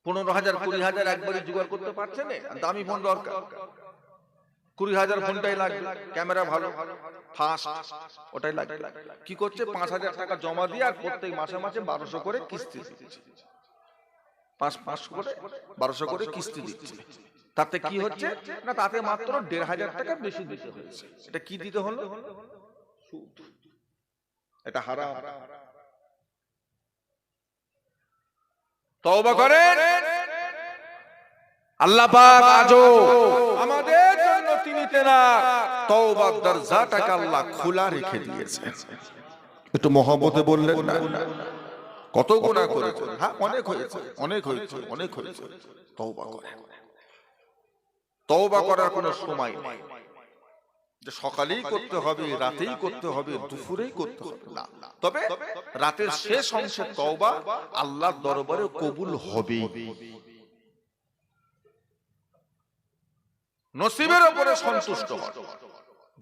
A: 15,000 20,000 একবারে জোগাড় করতে পারছে না, দামি ফোন দরকার, 20,000 ফোনটাই লাগবে, ক্যামেরা ভালো, ফাস্ট, ওটাই লাগবে। কি করছে? 5,000 টাকা জমা দিয়ে আর প্রত্যেক মাসে মাসে 1200 করে কিস্তি দিচ্ছে, 500 করে 1200 করে কিস্তি দিচ্ছে। তাতে কি হচ্ছে না, তাতে মাত্র 1,500 টাকা বেশি দিতে হয়েছে। এটা কি দিতে হলো? সুদ। এটা হারাম। তওবা করেন, আল্লাহ পাক আজও আমাদের জন্য তিনি তেনা তওবার দরজাটাকে আল্লাহ খোলা রেখে দিয়েছেন। একটু মহব্বতে বললেন না? কত গুনাহ করেছেন, হ্যাঁ অনেক হয়েছে, অনেক হয়েছে, অনেক হয়েছে। তওবা করেন, তওবা করার কোনো সময় নেই। যে সকালেই করতে হবে, রাতেই করতে হবে, দুপুরেই করতে হবে না, তবে রাতের শেষ অংশে তওবা আল্লাহর দরবারে কবুল হবে। নসিবের উপরে সন্তুষ্ট হন,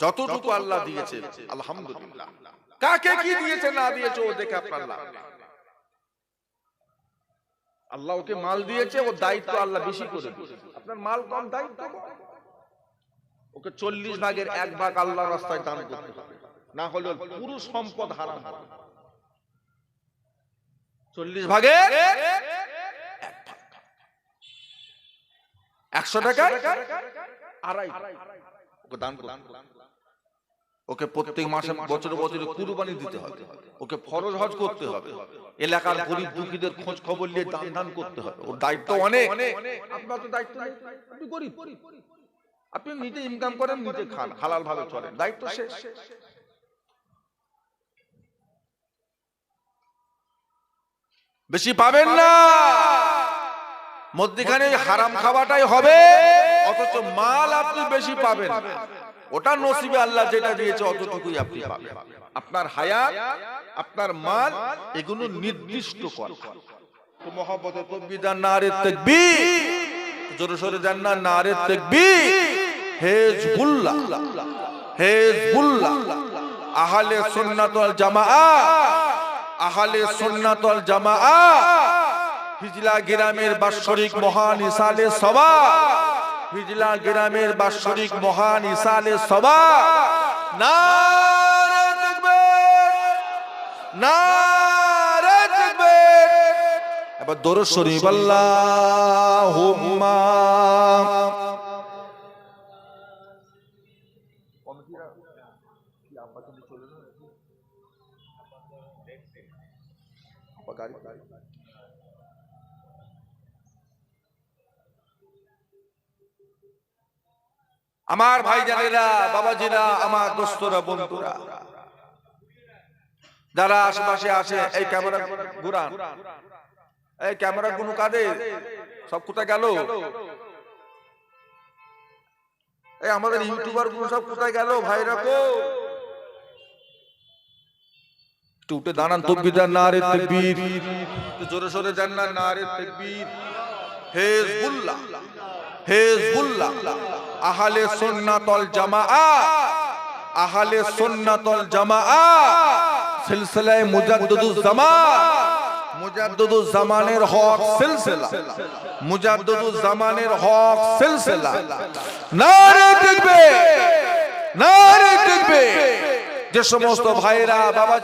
A: যতটুকু আল্লাহ দিয়েছে আলহামদুলিল্লাহ। কাকে কি দিয়েছে না দিয়েছে ও দেখে আপনার লাভ নেই। আল্লাহ ওকে মাল দিয়েছে, ও দায়িত্ব আল্লাহ বেশি করে দিয়েছে, আপনার মাল কম, দায়িত্ব কম। ওকে 40 ভাগের 1 ভাগ আল্লাহর রাস্তায় দান করতে হবে, না হলে পুরো সম্পদ হারাম হবে। 40 ভাগের 1 ভাগ 100 টাকা আড়াই ওকে দান করতে হবে। ওকে প্রত্যেক মাসে বছরে বছরে কুরবানি দিতে হবে, ওকে ফরজ হজ করতে হবে, এলাকার গরিব দুঃখীদের খোঁজ খবর নিয়ে দান দান করতে হবে। ওর দায়িত্ব অনেক। আপনার তো দায়িত্ব নেই, আপনি গরিব, আপনি নিজে ইনকাম করেন, নিজে খান, হালাল ভাবে চলেন, দায়িত্ব শেষ। বেশি পাবেন না, মধ্যখানে হারাম খাওয়াটাই হবে, অথচ মাল আপনি বেশি পাবেন। ওটা নসিবে আল্লাহ যেটা দিয়েছে অতটুকুই আপনি পাবেন। আপনার হায়াত, আপনার মাল, এগুলো নির্দিষ্ট করা। তো মহব্বতে তাকবীর, নারে তাকবীর, জোরে সোরে দেন না, নারে তাকবীর। হিজবুল্লাহ, হিজবুল্লাহ, আহলে সুন্নাত ওয়াল জামাআহ, আহলে সুন্নাত ওয়াল জামাআহ, হিজলা গ্রামের বাৎসরিক মহান ইসালে সওয়াব, হিজলা গ্রামের বাৎসরিক মহান ইসালে সওয়াব। নারে তাকবীর, নারে তাকবীর। এবার দরুদ শরীফ আল্লাহুম্মা। আমার ভাইজানেরা, বাবাজিরা, আমার দোস্তরা, বন্ধুরা, যারা আশেপাশে আসে, এই ক্যামেরা ঘুরান, এই ক্যামেরা কোন কাদের, সব কোথায় গেল? এই আমাদের ইউটিউবার গুলো সব কোথায় গেল? ভাইরা কো টুটে দাঁড়ান, তাকবীর, নারে তাকবীর, জোরে সোরে দেন না, নারে তাকবীর। হিজবুল্লাহ, হিজবুল্লাহ, আহলে সুন্নাত ওয়াল জামাআহ, আহলে সুন্নাত ওয়াল জামাআহ, সিলসিলায়ে মুজাদ্দিদুজ জামান, মুজাদ্দিদুজ জামানের হক সিলসিলা, মুজাদ্দিদুজ জামানের হক সিলসিলা। নারে তাকবীর, নারে তাকবীর। যে সমস্ত ভাইরা বাবা